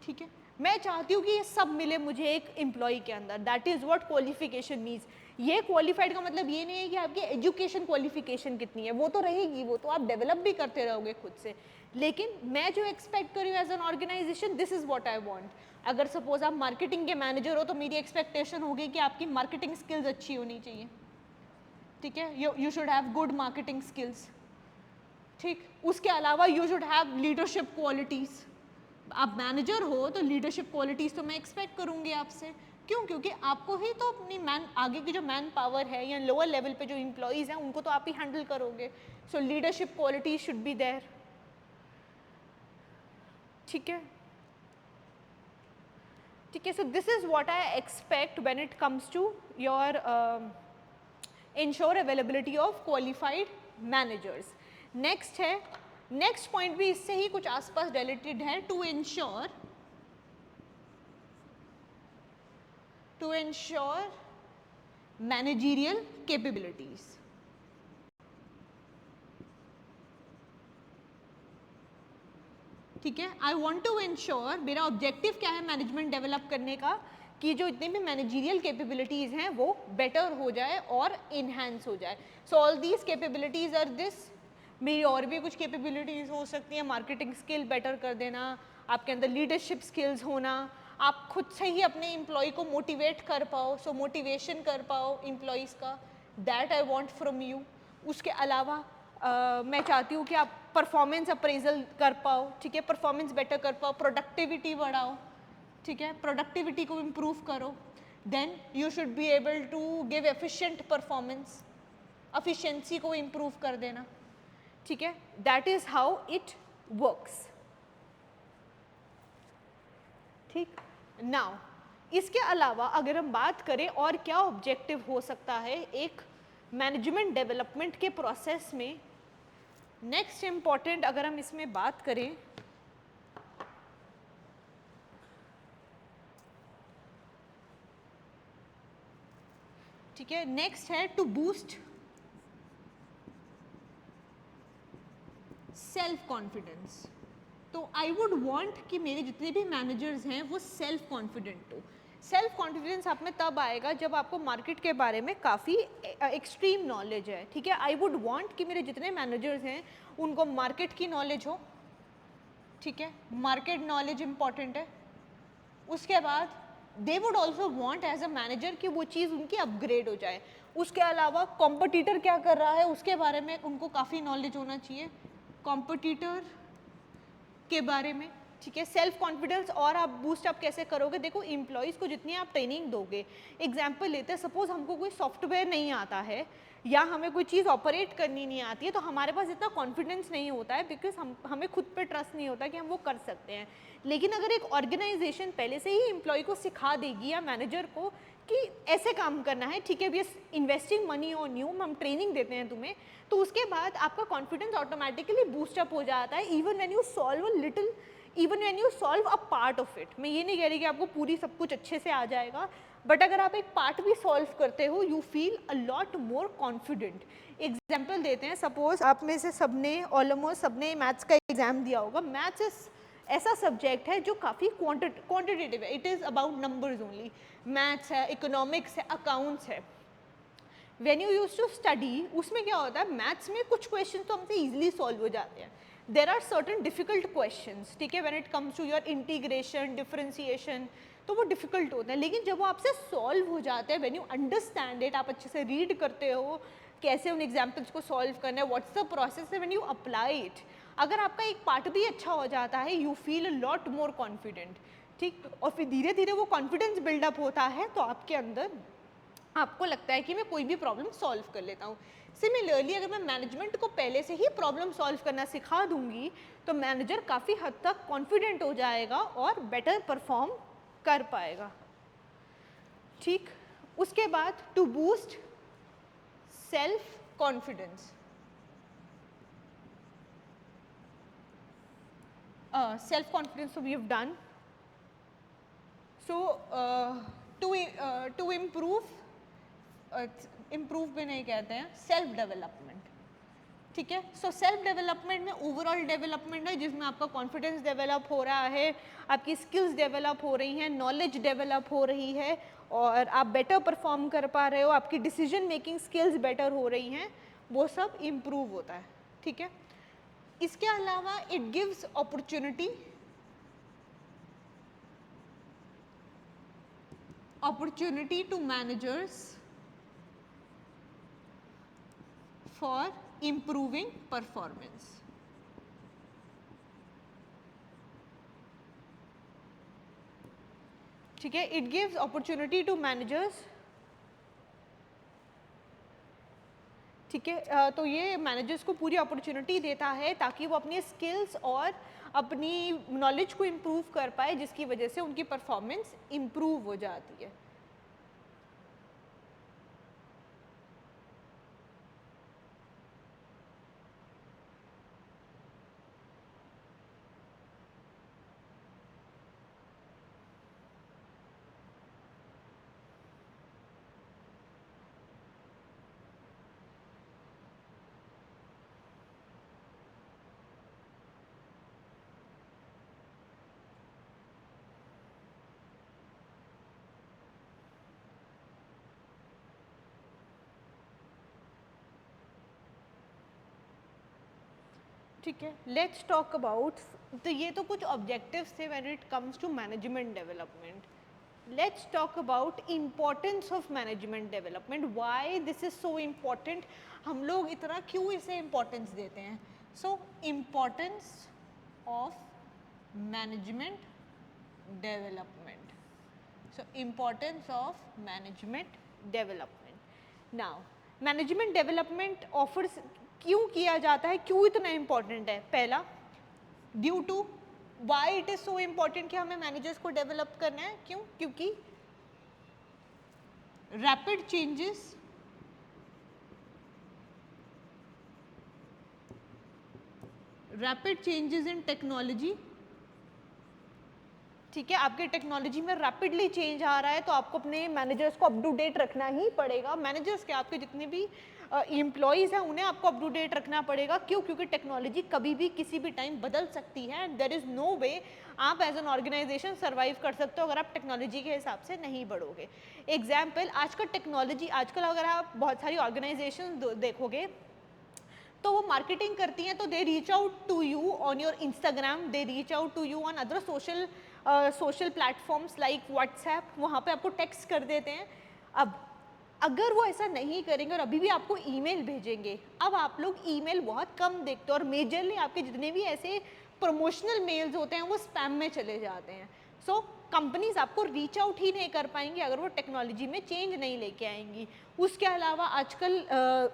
ठीक है। मैं चाहती हूँ कि ये सब मिले मुझे एक एम्प्लॉय के अंदर, that is what qualification means. ये क्वालिफाइड का मतलब ये नहीं है कि आपकी एजुकेशन क्वालिफिकेशन कितनी है, वो तो रहेगी, वो तो आप डेवलप भी करते रहोगे खुद से, लेकिन मैं जो एक्सपेक्ट कर रही हूँ as an organisation, this is what I want. अगर सपोज आप मार्केटिंग के मैनेजर हो तो मेरी एक्सपेक्टेशन होगी कि आपकी मार्केटिंग स्किल्स अच्छी होनी चाहिए, ठीक है, you should have good marketing skills, ठीक। उसके अलावा you should have leadership qualities. आप मैनेजर हो तो लीडरशिप क्वालिटीज़ तो मैं एक्सपेक्ट करूँगी आपसे, क्यों? क्योंकि आपको ही तो अपनी आगे की जो मैन पावर है या लोअर लेवल पे जो एम्प्लॉयज़ हैं उनको तो आप ही हैंडल करोगे, so leadership quality should be there, ठीक है, ठीक है। So this is what I expect when it comes to your ensure availability of qualified managers. Next है, नेक्स्ट पॉइंट भी इससे ही कुछ आसपास रिलेटेड है, टू इंश्योर मैनेजरियल कैपेबिलिटीज, ठीक है। आई वांट टू इंश्योर, मेरा ऑब्जेक्टिव क्या है मैनेजमेंट डेवलप करने का, कि जो इतने भी मैनेजरियल कैपेबिलिटीज़ हैं वो बेटर हो जाए और इन्हांस हो जाए। So all these capabilities are this. मेरी और भी कुछ कैपेबिलिटीज़ हो सकती हैं, मार्केटिंग स्किल बेटर कर देना, आपके अंदर लीडरशिप स्किल्स होना, आप खुद से ही अपने एम्प्लॉय को मोटिवेट कर पाओ, सो मोटिवेशन कर पाओ एम्प्लॉयज़ का, that I want from you. उसके अलावा मैं चाहती हूँ कि आप परफॉर्मेंस अप्रेजल कर पाओ, ठीक है, परफॉर्मेंस बेटर कर पाओ, प्रोडक्टिविटी बढ़ाओ, ठीक है, प्रोडक्टिविटी को इम्प्रूव करो, then you should be able to give efficient performance, efficiency को इम्प्रूव कर देना, ठीक है, that is how it works, ठीक। नाउ इसके अलावा अगर हम बात करें और क्या ऑब्जेक्टिव हो सकता है एक मैनेजमेंट डेवलपमेंट के प्रोसेस में, नेक्स्ट इम्पॉर्टेंट अगर हम इसमें बात करें, ठीक है, नेक्स्ट है टू बूस्ट सेल्फ कॉन्फिडेंस। तो आई वुड वांट कि मेरे जितने भी मैनेजर्स हैं वो सेल्फ कॉन्फिडेंट हो। सेल्फ कॉन्फिडेंस आप में तब आएगा जब आपको मार्केट के बारे में काफ़ी एक्सट्रीम नॉलेज है, ठीक है। आई वुड वांट कि मेरे जितने मैनेजर्स हैं उनको मार्केट की नॉलेज हो, ठीक है, मार्केट नॉलेज इंपॉर्टेंट है। उसके बाद they would also want as a manager कि वो चीज़ उनकी अपग्रेड हो जाए। उसके अलावा कॉम्पिटिटर क्या कर रहा है उसके बारे में उनको काफ़ी नॉलेज होना चाहिए, कॉम्पिटिटर के बारे में, ठीक है। सेल्फ कॉन्फिडेंस और आप बूस्ट अप कैसे करोगे? देखो एम्प्लॉयज़ को जितनी आप ट्रेनिंग दोगे, एग्जाम्पल लेते हैं, सपोज हमको कोई सॉफ्टवेयर नहीं आता है या हमें कोई चीज़ ऑपरेट करनी नहीं आती है, तो हमारे पास इतना कॉन्फिडेंस नहीं होता है, बिकॉज हमें खुद पे ट्रस्ट नहीं होता कि हम वो कर सकते हैं। लेकिन अगर एक ऑर्गेनाइजेशन पहले से ही एम्प्लॉय को सिखा देगी या मैनेजर को कि ऐसे काम करना है, ठीक है, we are investing money on you, हम ट्रेनिंग देते हैं तुम्हें, तो उसके बाद आपका कॉन्फिडेंस ऑटोमेटिकली बूस्टअप हो जाता है, even when you solve a little, even when you solve a part of it. मैं ये नहीं कह रही कि आपको पूरी सब कुछ अच्छे से आ जाएगा, बट अगर आप एक पार्ट भी सॉल्व करते हो, you feel a lot more confident. Example देते हैं, सपोज आप में से सबने ऑलमोस्ट सबने मैथ्स का एग्जाम दिया होगा। मैथ्स इज ऐसा सब्जेक्ट है जो काफ़ी क्वांटिटेटिव है, it is about numbers only. Maths है, इकोनॉमिक्स है, अकाउंट्स है। When you use to study, उसमें क्या होता है, मैथ्स में कुछ क्वेश्चन तो हमसे इजीली सॉल्व हो जाते हैं, there are certain difficult questions, ठीक है, when it comes to your integration, differentiation, तो वो डिफिकल्ट होते हैं, लेकिन जब वो आपसे सॉल्व हो जाते हैं, व्हेन यू अंडरस्टैंड इट, आप अच्छे से रीड करते हो कैसे उन एग्जाम्पल्स को सॉल्व करना है, व्हाट्स द प्रोसेस है, व्हेन यू अप्लाई इट, अगर आपका एक पार्ट भी अच्छा हो जाता है, you feel a lot more confident, ठीक, और फिर धीरे धीरे वो कॉन्फिडेंस बिल्डअप होता है, तो आपके अंदर आपको लगता है कि मैं कोई भी प्रॉब्लम सॉल्व कर लेता हूँ। सिमिलरली अगर मैं मैनेजमेंट को पहले से ही प्रॉब्लम सॉल्व करना सिखा दूंगी, तो मैनेजर काफ़ी हद तक कॉन्फिडेंट हो जाएगा और बेटर परफॉर्म कर पाएगा, ठीक। उसके बाद to boost self confidence, self confidence we have done, so to improve भी नहीं कहते हैं, सेल्फ डेवलपमेंट, ठीक है। सो सेल्फ डेवलपमेंट में ओवरऑल डेवलपमेंट है, जिसमें आपका कॉन्फिडेंस डेवलप हो रहा है, आपकी स्किल्स डेवलप हो रही हैं, नॉलेज डेवलप हो रही है, और आप बेटर परफॉर्म कर पा रहे हो, आपकी डिसीजन मेकिंग स्किल्स बेटर हो रही हैं, वो सब इम्प्रूव होता है, ठीक है। इसके अलावा it gives opportunity to managers for improving performance, ठीक है। It gives opportunity to managers, ठीक है, तो ये मैनेजर्स को पूरी अपॉर्चुनिटी देता है ताकि वो अपनी स्किल्स और अपनी नॉलेज को इम्प्रूव कर पाए, जिसकी वजह से उनकी परफॉर्मेंस इम्प्रूव हो जाती है। ठीक है, लेट्स टॉक अबाउट, तो ये तो कुछ ऑब्जेक्टिव्स थे when it comes to management development. Let's talk about importance of management development, why this is so important, हम लोग इतना क्यों इसे इम्पोर्टेंस देते हैं। So importance of management development, so importance of management development. Now management development offers क्यों किया जाता है, क्यों इतना इम्पोर्टेंट है। पहला, due to, why it is so important कि हमें मैनेजर्स को डेवलप करना है, क्यों, क्योंकि रैपिड चेंजेस इन टेक्नोलॉजी, ठीक है, आपके टेक्नोलॉजी में रैपिडली चेंज आ रहा है, तो आपको अपने मैनेजर्स को अप टू डेट रखना ही पड़ेगा। मैनेजर्स के आपके जितने भी एम्प्लॉयज़ हैं उन्हें आपको अप टू डेट रखना पड़ेगा, क्यों, क्योंकि टेक्नोलॉजी कभी भी किसी भी टाइम बदल सकती है, एंड देयर इज़ नो वे आप एज एन ऑर्गेनाइजेशन सर्वाइव कर सकते हो अगर आप टेक्नोलॉजी के हिसाब से नहीं बढ़ोगे। एग्जाम्पल, आजकल टेक्नोलॉजी, आजकल अगर आप बहुत सारी ऑर्गेनाइजेशन देखोगे तो वो मार्केटिंग करती हैं, तो they reach out to you on your Instagram, they reach out to you on other social platforms like WhatsApp, वहाँ पे आपको टेक्स्ट कर देते हैं। अब अगर वो ऐसा नहीं करेंगे और अभी भी आपको ईमेल भेजेंगे, अब आप लोग ईमेल बहुत कम देखते हो और मेजरली आपके जितने भी ऐसे प्रमोशनल मेल्स होते हैं वो स्पैम में चले जाते हैं। सो कंपनीज आपको रीच आउट ही नहीं कर पाएंगी अगर वो टेक्नोलॉजी में चेंज नहीं लेके आएंगी। उसके अलावा आजकल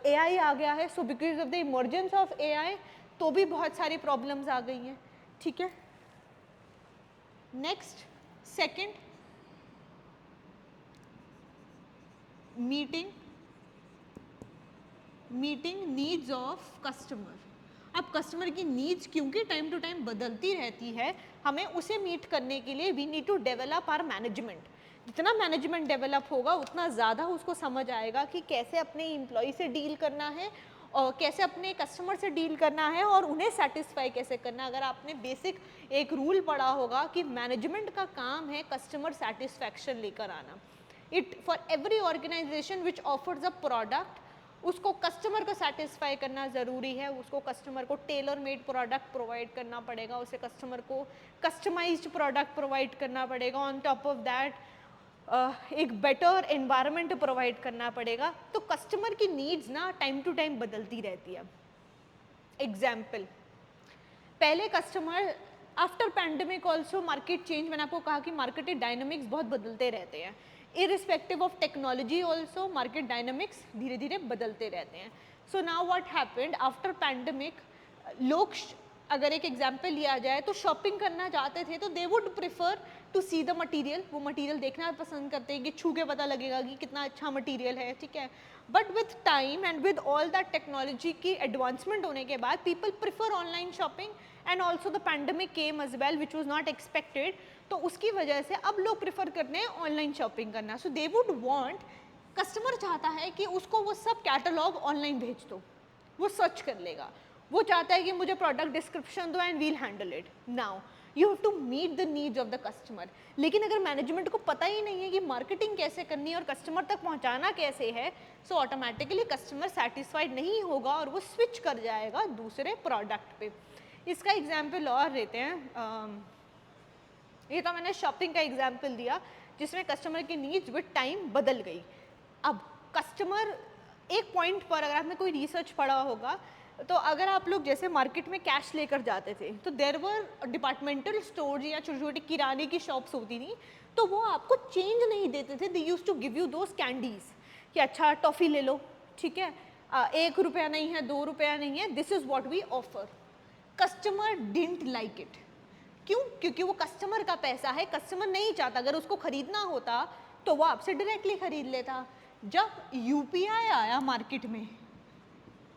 AI आ गया है, so because of the emergence of AI तो भी बहुत सारी प्रॉब्लम्स आ गई हैं, ठीक है। Next, second, meeting needs of customer. अब कस्टमर की नीड्स क्योंकि टाइम टू टाइम बदलती रहती है, हमें उसे मीट करने के लिए we need to develop our management. जितना मैनेजमेंट डेवलप होगा उतना ज़्यादा उसको समझ आएगा कि कैसे अपने एम्प्लॉय से डील करना है और कैसे अपने कस्टमर से डील करना है और उन्हें सेटिस्फाई कैसे करना है। अगर आपने बेसिक एक रूल पढ़ा होगा कि मैनेजमेंट का काम है कस्टमर सेटिस्फैक्शन लेकर आना। It for every organisation which offers a product, उसको कस्टमर को सेटिस्फाई करना ज़रूरी है, उसको कस्टमर को टेलर मेड प्रोडक्ट प्रोवाइड करना पड़ेगा, उसे कस्टमर को कस्टमाइज्ड प्रोडक्ट प्रोवाइड करना पड़ेगा। ऑन टॉप ऑफ दैट एक बेटर एनवायरनमेंट प्रोवाइड करना पड़ेगा। तो कस्टमर की नीड्स ना टाइम टू टाइम बदलती रहती है। एग्जाम्पल, पहले customer after pandemic also market change, मैंने आपको कहा कि मार्केट डायनामिक्स बहुत बदलते रहते हैं। Irrespective of technology also market dynamics धीरे धीरे बदलते रहते हैं। So now what happened after pandemic, लोग अगर एक एग्जाम्पल लिया जाए तो शॉपिंग करना चाहते थे तो they would prefer to see the material, वो मटीरियल देखना पसंद करते हैं कि छू के पता लगेगा कि कितना अच्छा मटीरियल है, ठीक है। But with time and with all that technology की एडवांसमेंट होने के बाद people prefer online shopping and also the pandemic came as well which was not expected. तो उसकी वजह से अब लोग प्रिफर करते हैं ऑनलाइन शॉपिंग करना। सो दे वुड वॉन्ट, कस्टमर चाहता है कि उसको वो सब कैटलॉग ऑनलाइन भेज दो, वो सर्च कर लेगा। वो चाहता है कि मुझे प्रोडक्ट डिस्क्रिप्शन दो and we'll handle it. Now you have to meet the needs of the customer. लेकिन अगर मैनेजमेंट को पता ही नहीं है कि मार्केटिंग कैसे करनी है और कस्टमर तक पहुंचाना कैसे है, सो ऑटोमेटिकली कस्टमर सेटिस्फाइड नहीं होगा और वो स्विच कर जाएगा दूसरे प्रोडक्ट पे। इसका एग्जाम्पल और लेते हैं, ये तो मैंने शॉपिंग का एग्जाम्पल दिया जिसमें कस्टमर की नीड्स विद टाइम बदल गई। अब कस्टमर एक पॉइंट पर, अगर आपने कोई रिसर्च पढ़ा होगा तो अगर आप लोग जैसे मार्केट में कैश लेकर जाते थे तो देयर वर डिपार्टमेंटल स्टोर या छोटी छोटी किराने की शॉप्स होती थी, तो वो आपको चेंज नहीं देते थे। They used to give you those candies कि अच्छा टॉफ़ी ले लो, ठीक है, 1 रुपया नहीं है, 2 रुपया नहीं है, this is what we offer. Customer didn't like it. क्यों? क्योंकि वो कस्टमर का पैसा है, कस्टमर नहीं चाहता, अगर उसको खरीदना होता तो वो आपसे डायरेक्टली खरीद लेता। जब यूपीआई आया मार्केट में,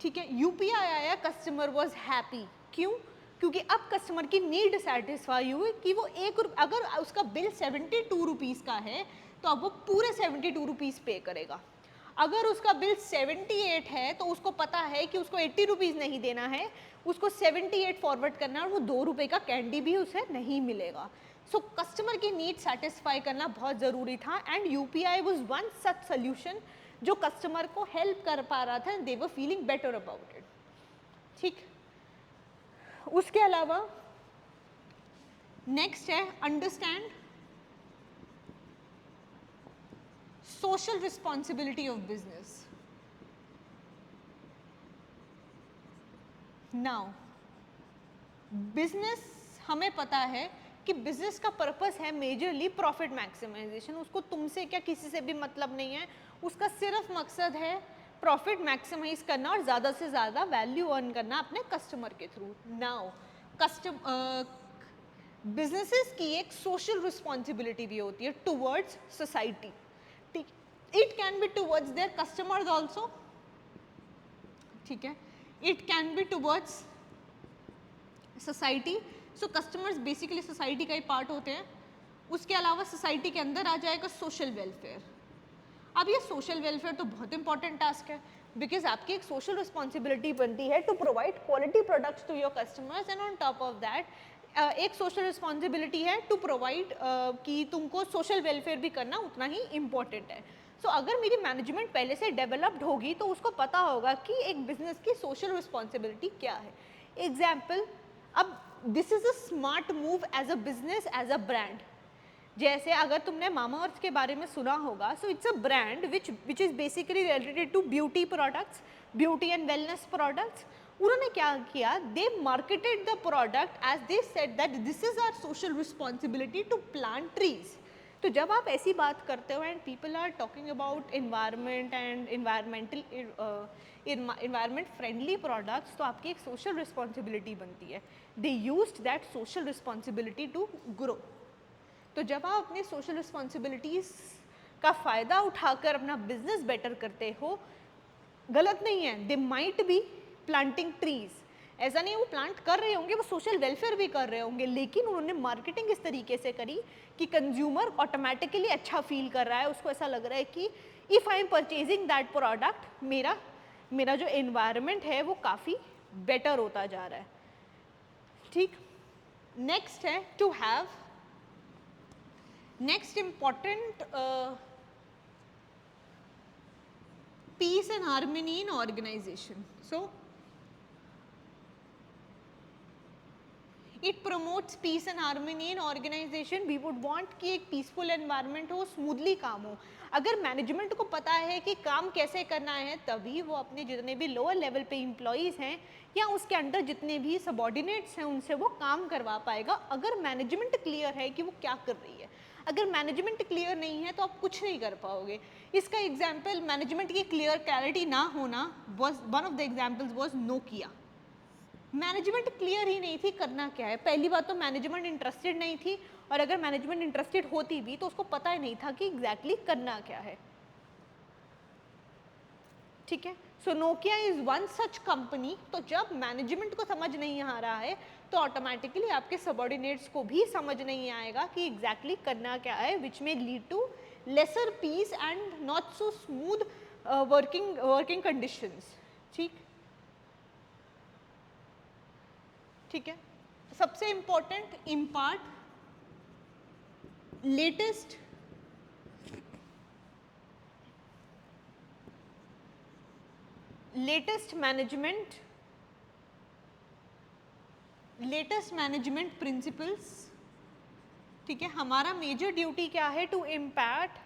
ठीक है, यूपीआई आया, कस्टमर वाज हैप्पी। क्यों? क्योंकि अब कस्टमर की नीड सेटिस्फाई हुई कि वो अगर उसका बिल 72 रुपीज़ का है तो अब वो पूरे 72 रुपीज़ पे करेगा। अगर उसका बिल 78 है तो उसको पता है कि उसको 80 रुपीज़ नहीं देना है, उसको 78 फॉरवर्ड करना है और वो 2 रुपये का कैंडी भी उसे नहीं मिलेगा। सो कस्टमर की नीड सेटिस्फाई करना बहुत ज़रूरी था and UPI was one such solution जो कस्टमर को हेल्प कर पा रहा था and they were feeling better about it. ठीक, उसके अलावा नेक्स्ट है understand social responsibility of business. Now business, हमें पता है कि बिजनेस का पर्पस है मेजरली प्रॉफिट मैक्सिमाइजेशन। उसको तुमसे क्या किसी से भी मतलब नहीं है, उसका सिर्फ मकसद है प्रॉफिट मैक्सिमाइज करना और ज़्यादा से ज़्यादा वैल्यू अर्न करना अपने कस्टमर के थ्रू। नाउ बिजनेसेस की एक सोशल रिस्पॉन्सिबिलिटी भी होती है टुवर्ड्स सोसाइटी। ठीक, it can be towards their customers also, ठीक है, it can be towards society. So customers basically society का ही पार्ट होते हैं। उसके अलावा सोसाइटी के अंदर आ जाएगा सोशल वेलफेयर। अब ये सोशल वेलफेयर तो बहुत इंपॉर्टेंट टास्क है बिकॉज आपकी एक सोशल रिस्पॉन्सिबिलिटी बनती है to provide quality products to your customers and on top of that एक सोशल रिस्पॉन्सिबिलिटी है टू प्रोवाइड कि तुमको सोशल वेलफेयर भी करना उतना ही इम्पॉर्टेंट है। सो अगर मेरी मैनेजमेंट पहले से डेवलप्ड होगी तो उसको पता होगा कि एक बिजनेस की सोशल रिस्पॉन्सिबिलिटी क्या है। एग्जाम्पल, अब this is a smart move as a business, as a brand. जैसे अगर तुमने मामाअर्थ के बारे में सुना होगा, so it's a brand which is basically related to beauty products, beauty and wellness products. उन्होंने क्या किया, they marketed the product as they said that this is our social responsibility to plant trees. तो जब आप ऐसी बात करते हो and people are talking about environment and environment friendly products, तो आपकी एक सोशल रिस्पॉन्सिबिलिटी बनती है। They used that social responsibility to grow. तो जब आप अपने सोशल रिस्पॉन्सिबिलिटीज़ का फ़ायदा उठाकर अपना बिजनेस बेटर करते हो, गलत नहीं है, they might be planting trees, ऐसा नहीं वो प्लांट कर रहे होंगे, वो सोशल वेलफेयर भी कर रहे होंगे, लेकिन उन्होंने मार्केटिंग इस तरीके से करी कि कंज्यूमर ऑटोमेटिकली अच्छा फील कर रहा है, उसको ऐसा लग रहा है कि if I am purchasing that product, मेरा जो एनवायरनमेंट है वो काफ़ी बेटर होता जा रहा है। ठीक, नेक्स्ट है to have, next important peace and harmony in organization. So it promotes peace and harmony in organization. We would want कि एक peaceful environment हो, smoothly काम हो. अगर मैनेजमेंट को पता है कि काम कैसे करना है, तभी वो अपने जितने भी लोअर लेवल पे एम्प्लॉयज़ हैं या उसके अंडर जितने भी सबॉर्डिनेट्स हैं उनसे वो काम करवा पाएगा, अगर मैनेजमेंट क्लियर है कि वो क्या कर रही है. अगर मैनेजमेंट क्लियर नहीं है तो आप कुछ नहीं कर पाओगे. इसका एग्जाम्पल मैनेजमेंट की क्लियरिटी ना होना was one of the examples was Nokia. Management clear ही नहीं थी करना क्या है. पहली बात तो मैनेजमेंट इंटरेस्टेड नहीं थी, और अगर मैनेजमेंट इंटरेस्टेड होती भी तो उसको पता ही नहीं था कि एग्जैक्टली करना क्या है. ठीक है, so Nokia is one such company. तो जब मैनेजमेंट को समझ नहीं आ रहा है तो ऑटोमेटिकली आपके सबॉर्डिनेट्स को भी समझ नहीं आएगा कि एग्जैक्टली करना क्या है, विच में lead to lesser peace and not so smooth working conditions. ठीक है, सबसे important impart latest management principles. ठीक है, हमारा मेजर ड्यूटी क्या है, to impact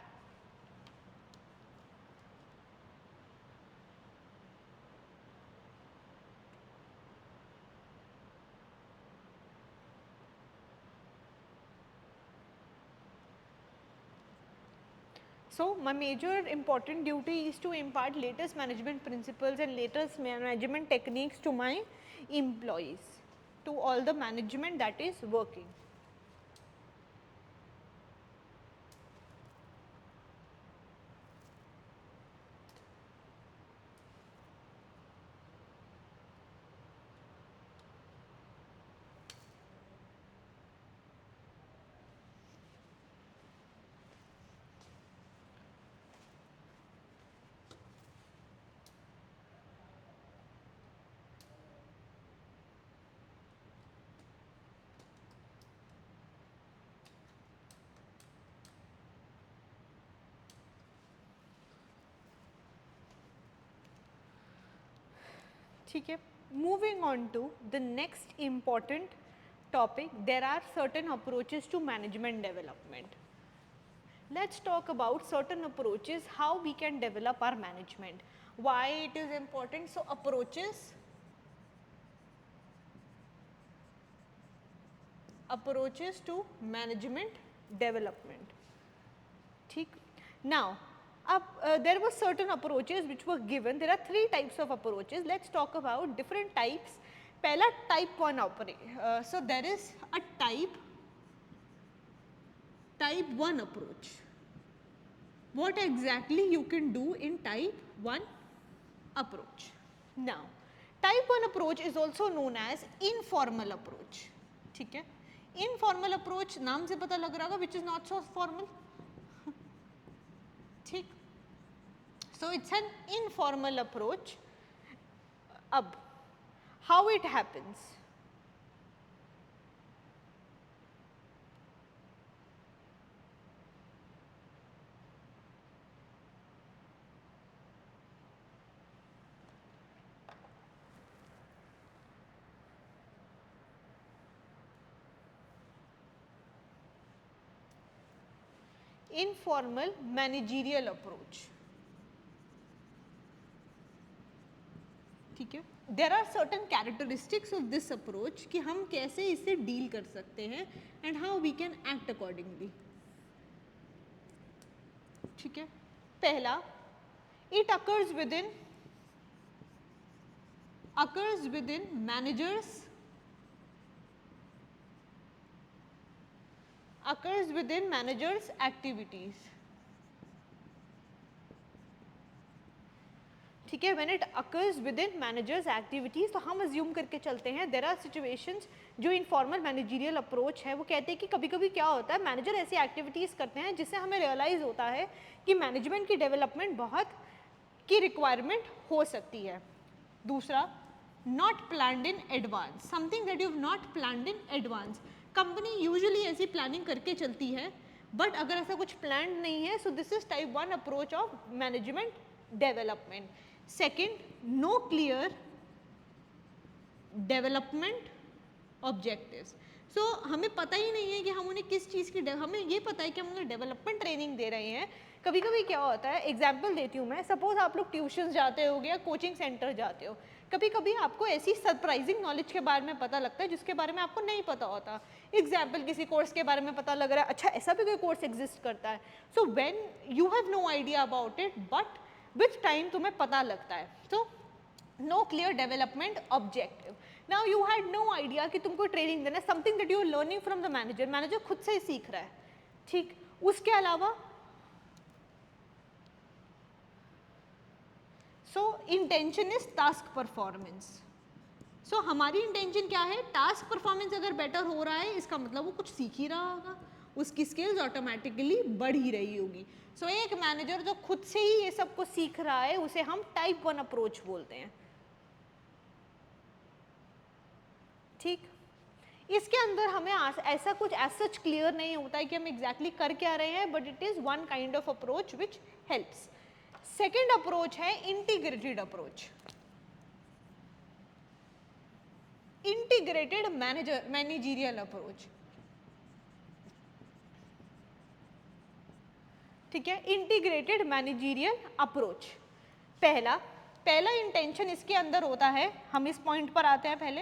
So my major important duty is to impart latest management principles and latest management techniques to my employees, to all the management that is working. ठीक है, moving on to the next important topic, there are certain approaches to management development. Let's talk about certain approaches how we can develop our management. Why it is important? So approaches to management development. ठीक, now there were certain approaches which were given. There are 3 types of approaches. Let's talk about different types. पहला type 1 approach. So there is a type 1 approach. What exactly you can do in type 1 approach? Now type 1 approach is also known as informal approach. ठीक है, informal approach नाम से पता लग रहा होगा, which is not so formal. ठीक, so it's an informal approach. अब how it happens? Informal managerial approach. ठीक है, there are certain characteristics of this approach कि हम कैसे इसे डील कर सकते हैं and how we can act accordingly. ठीक है, पहला, it occurs within managers activities. ठीक है, when it occurs within managers activities, तो हम assume करके चलते हैं there are situations जो informal managerial approach है वो कहते हैं कि कभी कभी क्या होता है, मैनेजर ऐसी एक्टिविटीज़ करते हैं जिससे हमें रियलाइज़ होता है कि मैनेजमेंट की डेवलपमेंट बहुत की रिक्वायरमेंट हो सकती है। दूसरा, not planned in advance, something that you have not planned in advance. Company usually ऐसी प्लानिंग करके चलती है, बट अगर ऐसा कुछ प्लान नहीं है, so this is type 1 approach of management development. Second, no clear development objectives. So हमें पता ही नहीं है कि हम उन्हें किस चीज़ की, हमें ये पता है कि हम उन्हें डेवलपमेंट ट्रेनिंग दे रहे हैं। कभी कभी क्या होता है, एग्जाम्पल देती हूँ मैं, सपोज आप लोग ट्यूशन जाते हो या कोचिंग सेंटर जाते हो, कभी कभी आपको ऐसी सरप्राइजिंग नॉलेज के बारे में पता लगता है जिसके बारे में आपको नहीं पता होता। एग्जाम्पल, किसी कोर्स के बारे में पता लग रहा है, अच्छा ऐसा भी कोई कोर्स एग्जिस्ट करता है। So when you have no idea about it, but with time तुम्हें पता लगता है। So no clear development objective. Now you had no idea कि तुमको ट्रेनिंग देना है, something that you are learning from the manager, manager खुद से ही सीख रहा है, ठीक। उसके अलावा so intention is task performance. So हमारी इंटेंशन क्या है, टास्क परफॉर्मेंस अगर बेटर हो रहा है इसका मतलब वो कुछ सीख ही रहा होगा, उसकी स्किल्स ऑटोमेटिकली बढ़ ही रही होगी। सो एक मैनेजर जो खुद से ही ये सब कुछ सीख रहा है उसे हम टाइप 1 अप्रोच बोलते हैं, ठीक। इसके अंदर हमें ऐसा कुछ एज सच क्लियर नहीं होता है कि हम एग्जैक्टली कर क्या रहे हैं, but it is one kind of approach which helps. Second approach है integrated approach, integrated managerial approach, ठीक है। इंटीग्रेटेड मैनेजरियल अप्रोच, पहला इंटेंशन इसके अंदर होता है, हम इस पॉइंट पर आते हैं पहले,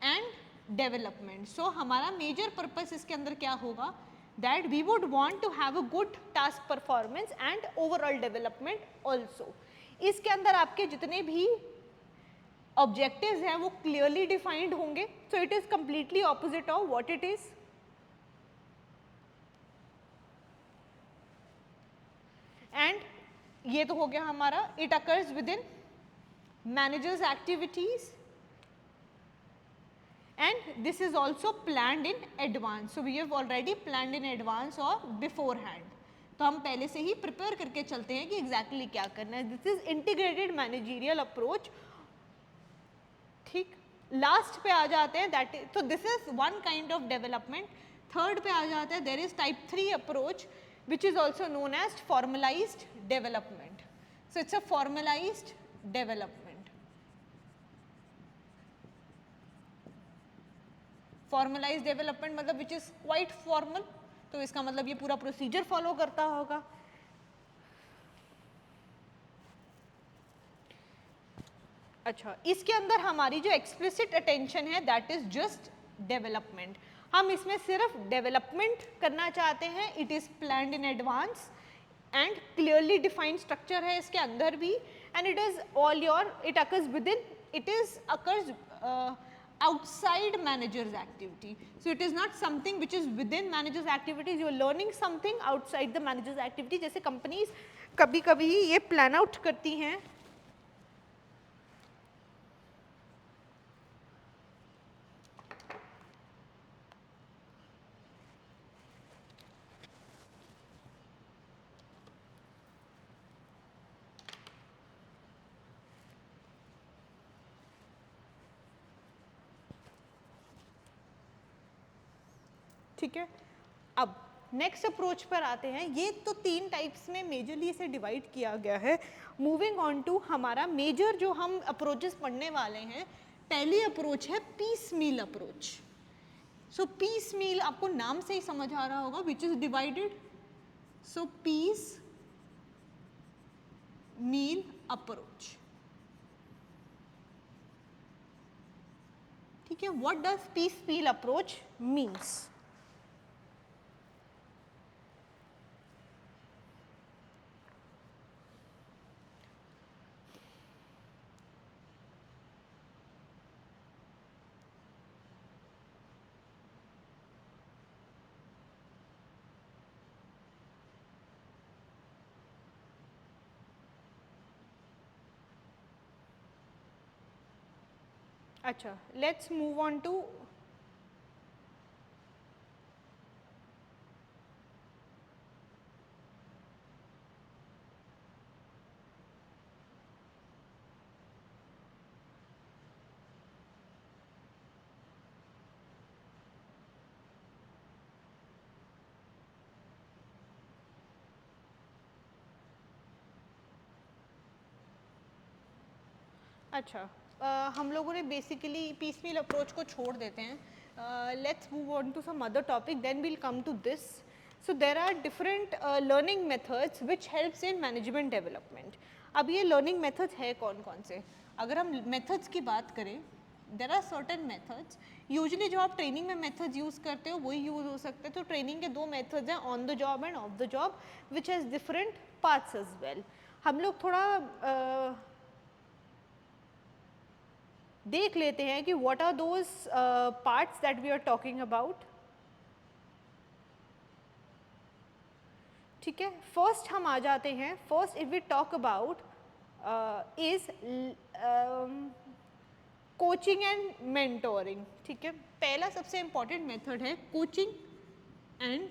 एंड डेवलपमेंट। सो हमारा मेजर पर्पस इसके अंदर क्या होगा, that we would want to have a good task performance and overall development also. इसके अंदर आपके जितने भी ऑब्जेक्टिव्स हैं वो क्लियरली डिफाइंड होंगे। सो it is completely opposite of what it is, and ये तो हो गया हमारा, it occurs with in managers activities and this is also planned in advance. So we have already planned in advance or beforehand. तो हम पहले से ही prepare करके चलते हैं कि एग्जैक्टली क्या करना है। This is integrated managerial approach, ठीक। लास्ट पे आ जाते हैं, दैट इज, तो this is one kind of development. Third पे आ जाते हैं, there is type 3 approach which is also known as formalized development. So it's a formalized development. Formalize development मतलब विच इज क्वाइट फॉर्मल, तो इसका मतलब ये पूरा प्रोसीजर फॉलो करता होगा। अच्छा, इसके अंदर हमारी जो एक्सप्लिसिट अटेंशन है दैट इज जस्ट डेवलपमेंट। हम इसमें सिर्फ डेवलपमेंट करना चाहते हैं, it is planned in advance and clearly defined structure है इसके अंदर भी, and it is all your, it occurs with in, it is occurs outside manager's activity. So it is not something which is within manager's activities, you are learning something outside the manager's activity. जैसे companies कभी कभी ये plan out करती हैं, ठीक है। अब next approach पर आते हैं। ये तो 3 टाइप्स में मेजरली इसे डिवाइड किया गया है। मूविंग ऑन टू हमारा मेजर जो हम अप्रोचेस पढ़ने वाले हैं, पहली अप्रोच है piecemeal approach. So piecemeal आपको नाम से ही समझ आ रहा होगा, which is divided. So piecemeal approach, ठीक है। What does piecemeal approach means? अच्छा, लेट्स मूव ऑन टू अच्छा, हम लोगों ने बेसिकली पीसमील अप्रोच को छोड़ देते हैं. Let's move on to some other topic, then we'll come to this. So there are different learning methods which helps in management development. अब ये लर्निंग मेथड्स है कौन कौन से? अगर हम मेथड्स की बात करें, there are certain methods. Usually जो आप ट्रेनिंग में मेथड्स यूज़ करते हो वही यूज़ हो सकते हैं. तो ट्रेनिंग के दो मेथड्स हैं, on the job and off the job, which has different parts as well. हम लोग थोड़ा देख लेते हैं कि what are those parts that we are talking about. ठीक है, फर्स्ट हम आ जाते हैं. First if we talk about is coaching and mentoring. ठीक है, पहला सबसे इंपॉर्टेंट मेथड है कोचिंग एंड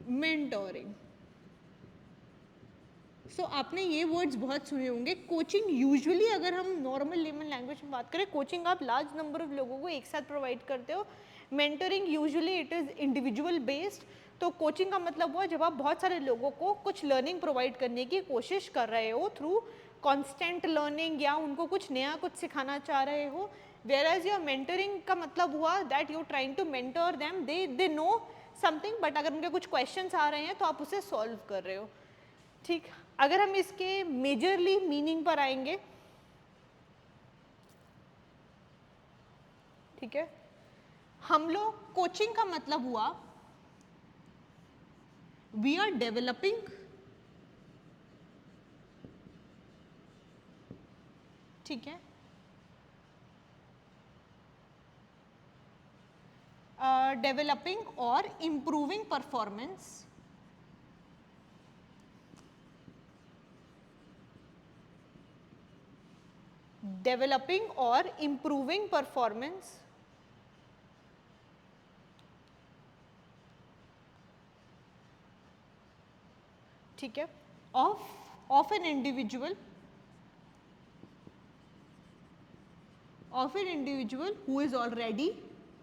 मेंटोरिंग. सो आपने ये वर्ड्स बहुत सुने होंगे. कोचिंग यूजुअली, अगर हम नॉर्मल लेमन लैंग्वेज में बात करें, कोचिंग आप लार्ज नंबर ऑफ लोगों को एक साथ प्रोवाइड करते हो. Mentoring usually it is individual based. तो कोचिंग का मतलब हुआ जब आप बहुत सारे लोगों को कुछ लर्निंग प्रोवाइड करने की कोशिश कर रहे हो थ्रू कॉन्स्टेंट लर्निंग, या उनको कुछ नया कुछ सिखाना चाह रहे हो. वेयर एज योर मेंटरिंग का मतलब हुआ that you trying to mentor them, they know something, but अगर उनके कुछ क्वेश्चंस आ रहे हैं तो आप उसे सॉल्व कर रहे हो. ठीक, अगर हम इसके मेजरली मीनिंग पर आएंगे, ठीक है, हम लोग कोचिंग का मतलब हुआ वी आर डेवलपिंग ठीक है, डेवलपिंग और इम्प्रूविंग परफॉर्मेंस, डेवलपिंग और इम्प्रूविंग परफॉर्मेंस ठीक है, of an individual who is already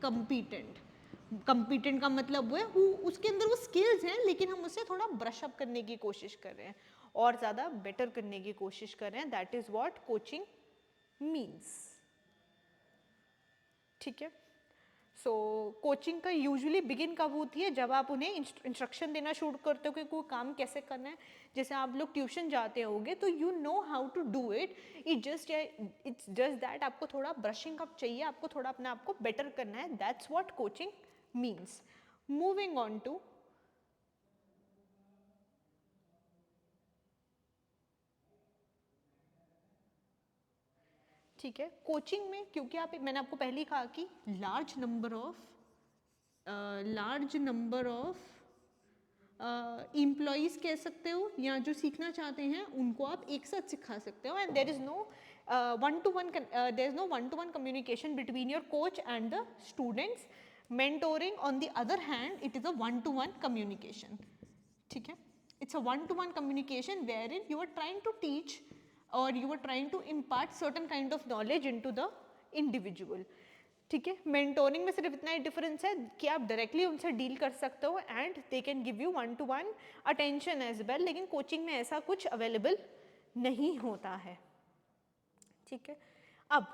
competent. Competent का मतलब वो है उसके अंदर वो स्किल्स हैं, लेकिन हम उससे थोड़ा ब्रश अप करने की कोशिश कर रहे हैं और ज़्यादा बेटर करने की कोशिश कर रहे हैं. That is what coaching means. ठीक है, सो कोचिंग का यूजुअली बिगिन कब होती है? जब आप उन्हें इंस्ट्रक्शन देना शुरू करते हो कि कोई काम कैसे करना है. जैसे आप लोग ट्यूशन जाते होगे तो you know how to do it. It's just that आपको थोड़ा ब्रशिंग अप चाहिए, आपको थोड़ा अपने आप को बेटर करना है. That's what coaching means. Moving on to ठीक है, कोचिंग में क्योंकि मैंने आपको पहले ही कहा कि लार्ज नंबर ऑफ एम्प्लॉयज़ कह सकते हो, या जो सीखना चाहते हैं उनको आप एक साथ सिखा सकते हो. And there is no one to one communication between your coach and the students. Mentoring on the other hand, it is a one to one communication. ठीक है, it's a one to one communication wherein you are trying to teach or you are trying to impart certain kind of knowledge into the individual. ठीक है, mentoring में सिर्फ इतना ही difference है कि आप डायरेक्टली उनसे डील कर सकते हो and they can give you one to one attention as well, लेकिन कोचिंग में ऐसा कुछ अवेलेबल नहीं होता है. ठीक है, अब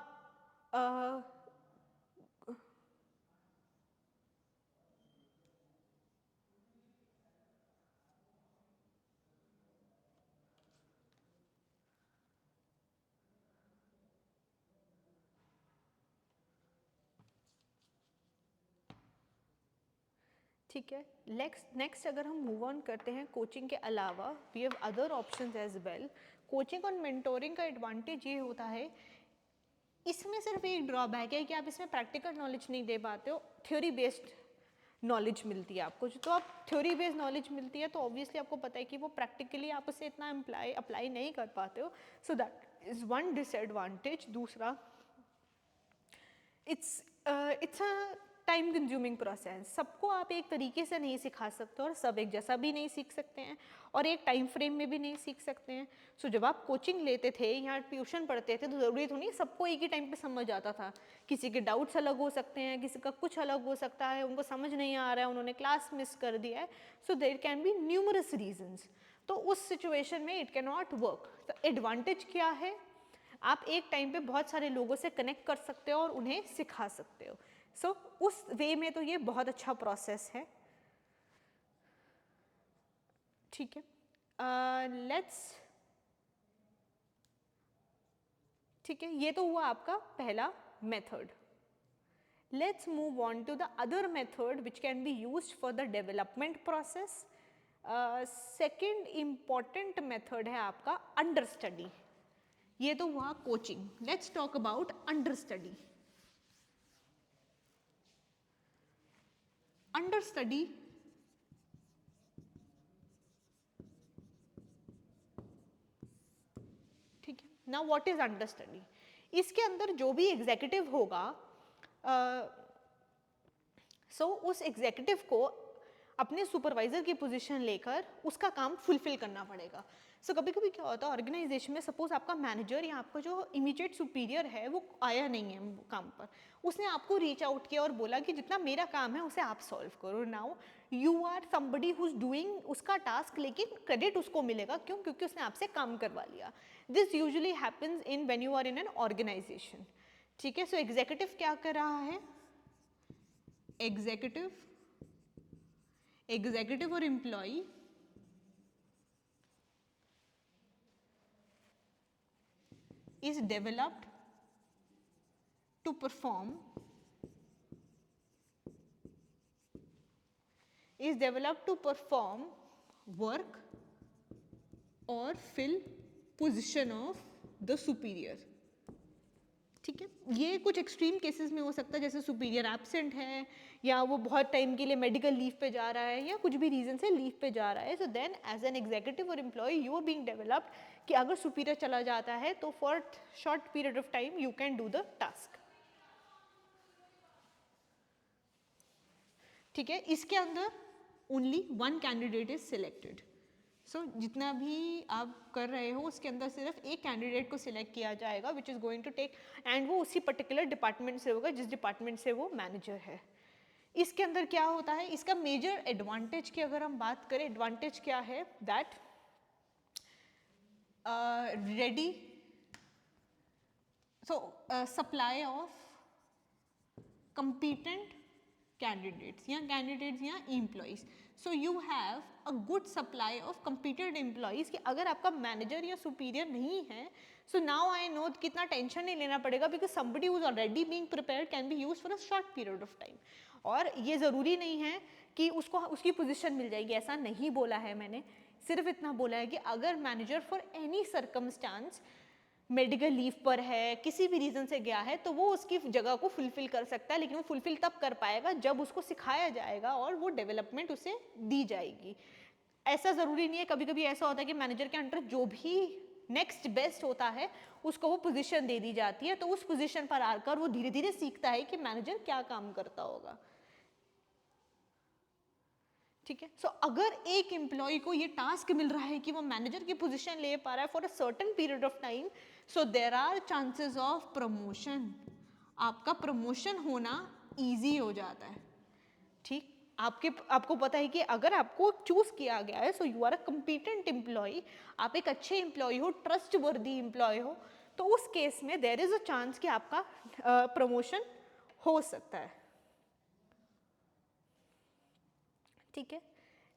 ठीक है, नेक्स्ट अगर हम मूव ऑन करते हैं, कोचिंग के अलावा we have other options as well. Coaching और मेंटोरिंग का एडवांटेज ये होता है, इसमें सिर्फ एक ड्रॉबैक है कि आप इसमें प्रैक्टिकल नॉलेज नहीं दे पाते हो, थ्योरी बेस्ड नॉलेज मिलती है आपको. तो आप थ्योरी बेस्ड नॉलेज मिलती है तो ऑब्वियसली आपको पता है कि वो प्रैक्टिकली आप उसे इतना अप्लाई नहीं कर पाते हो. So that is one disadvantage. दूसरा, it's a time consuming process. सबको आप एक तरीके से नहीं सिखा सकते और सब एक जैसा भी नहीं सीख सकते हैं और एक टाइम फ्रेम में भी नहीं सीख सकते हैं. सो जब आप कोचिंग लेते थे या ट्यूशन पढ़ते थे तो ज़रूरी तो नहीं सबको एक ही टाइम पे समझ आता था. किसी के डाउट्स अलग हो सकते हैं, किसी का कुछ अलग हो सकता है, उनको समझ नहीं आ रहा है, उन्होंने क्लास मिस कर दिया है. So there can be numerous reasons. तो उस सिचुएशन में इट कैन नॉट वर्क। तो एडवांटेज क्या है, आप एक टाइम पे बहुत सारे लोगों से कनेक्ट कर सकते हो और उन्हें सिखा सकते हो। सो उस वे में तो ये बहुत अच्छा प्रोसेस है, ठीक है। ठीक है, ये तो हुआ आपका पहला method. Let's move on to the other method which can be used for the development process. Second important method है आपका understudy. ये तो हुआ coaching. Let's talk about understudy. Understudy ठीक है। Now what is understudy? इसके अंदर जो भी एग्जीक्यूटिव होगा उस एग्जीक्यूटिव को अपने सुपरवाइजर की पोजीशन लेकर उसका काम फुलफिल करना पड़ेगा। कभी कभी क्या होता है ऑर्गेनाइजेशन में, सपोज आपका मैनेजर या आपका जो इमीडिएट सुपीरियर है वो आया नहीं है काम पर, उसने आपको रीच आउट किया और बोला कि जितना मेरा काम है उसे आप सॉल्व करो। Now you are somebody who is doing उसका टास्क, लेकिन क्रेडिट उसको मिलेगा, क्यों? क्योंकि उसने आपसे काम करवा लिया। This usually happens in when you are in an organization, ठीक है। सो एग्जीक्यूटिव क्या कर रहा है, एग्जीक्यूटिव और employ is developed to perform work or fill position of the superior, ठीक है। ये कुछ एक्सट्रीम केसेस में हो सकता है, जैसे सुपीरियर एब्सेंट है या वो बहुत टाइम के लिए मेडिकल लीव पे जा रहा है या कुछ भी रीजन से लीव पे जा रहा है। So then as an executive और employee you are being developed कि अगर सुपीरियर चला जाता है तो for short period of time you can do the task, ठीक है। इसके अंदर only one candidate is selected. जितना भी आप कर रहे हो उसके अंदर सिर्फ एक कैंडिडेट को सिलेक्ट किया जाएगा which is going to take, and वो उसी पर्टिकुलर डिपार्टमेंट से होगा जिस डिपार्टमेंट से वो मैनेजर है। इसके अंदर क्या होता है, इसका मेजर एडवांटेज की अगर हम बात करें, एडवांटेज क्या है, that ready supply of competent candidates या employees. So you have a good supply of competent employees कि अगर आपका मैनेजर या सुपीरियर नहीं है, so now I know कितना टेंशन नहीं लेना पड़ेगा, because somebody who is already being prepared can be used for a short period of time. और ये ज़रूरी नहीं है कि उसको उसकी पोजीशन मिल जाएगी, ऐसा नहीं बोला है मैंने, सिर्फ इतना बोला है कि अगर manager for any circumstance medical leave पर है, किसी भी रीज़न से गया है, तो वो उसकी जगह को फुलफिल कर सकता है, लेकिन वो फुलफिल तब कर पाएगा जब उसको सिखाया जाएगा और वो डेवलपमेंट उसे दी जाएगी। ऐसा ज़रूरी नहीं है, कभी कभी ऐसा होता है कि मैनेजर के अंडर जो भी नेक्स्ट बेस्ट होता है उसको वो पोजीशन दे दी जाती है, तो उस पोजीशन पर आकर वो धीरे धीरे सीखता है कि मैनेजर क्या काम करता होगा, ठीक है। अगर एक एम्प्लॉय को ये टास्क मिल रहा है कि वो मैनेजर की पोजीशन ले पा रहा है for a certain period of time, so there are chances of promotion, आपका प्रमोशन होना इजी हो जाता है, ठीक। आपको पता है कि अगर आपको चूज किया गया है, so you are a competent employee, आप एक अच्छे एम्प्लॉय हो, ट्रस्ट वर्दी एम्प्लॉय हो, तो उस केस में देयर इज अ चांस कि आपका प्रमोशन हो सकता है, ठीक है।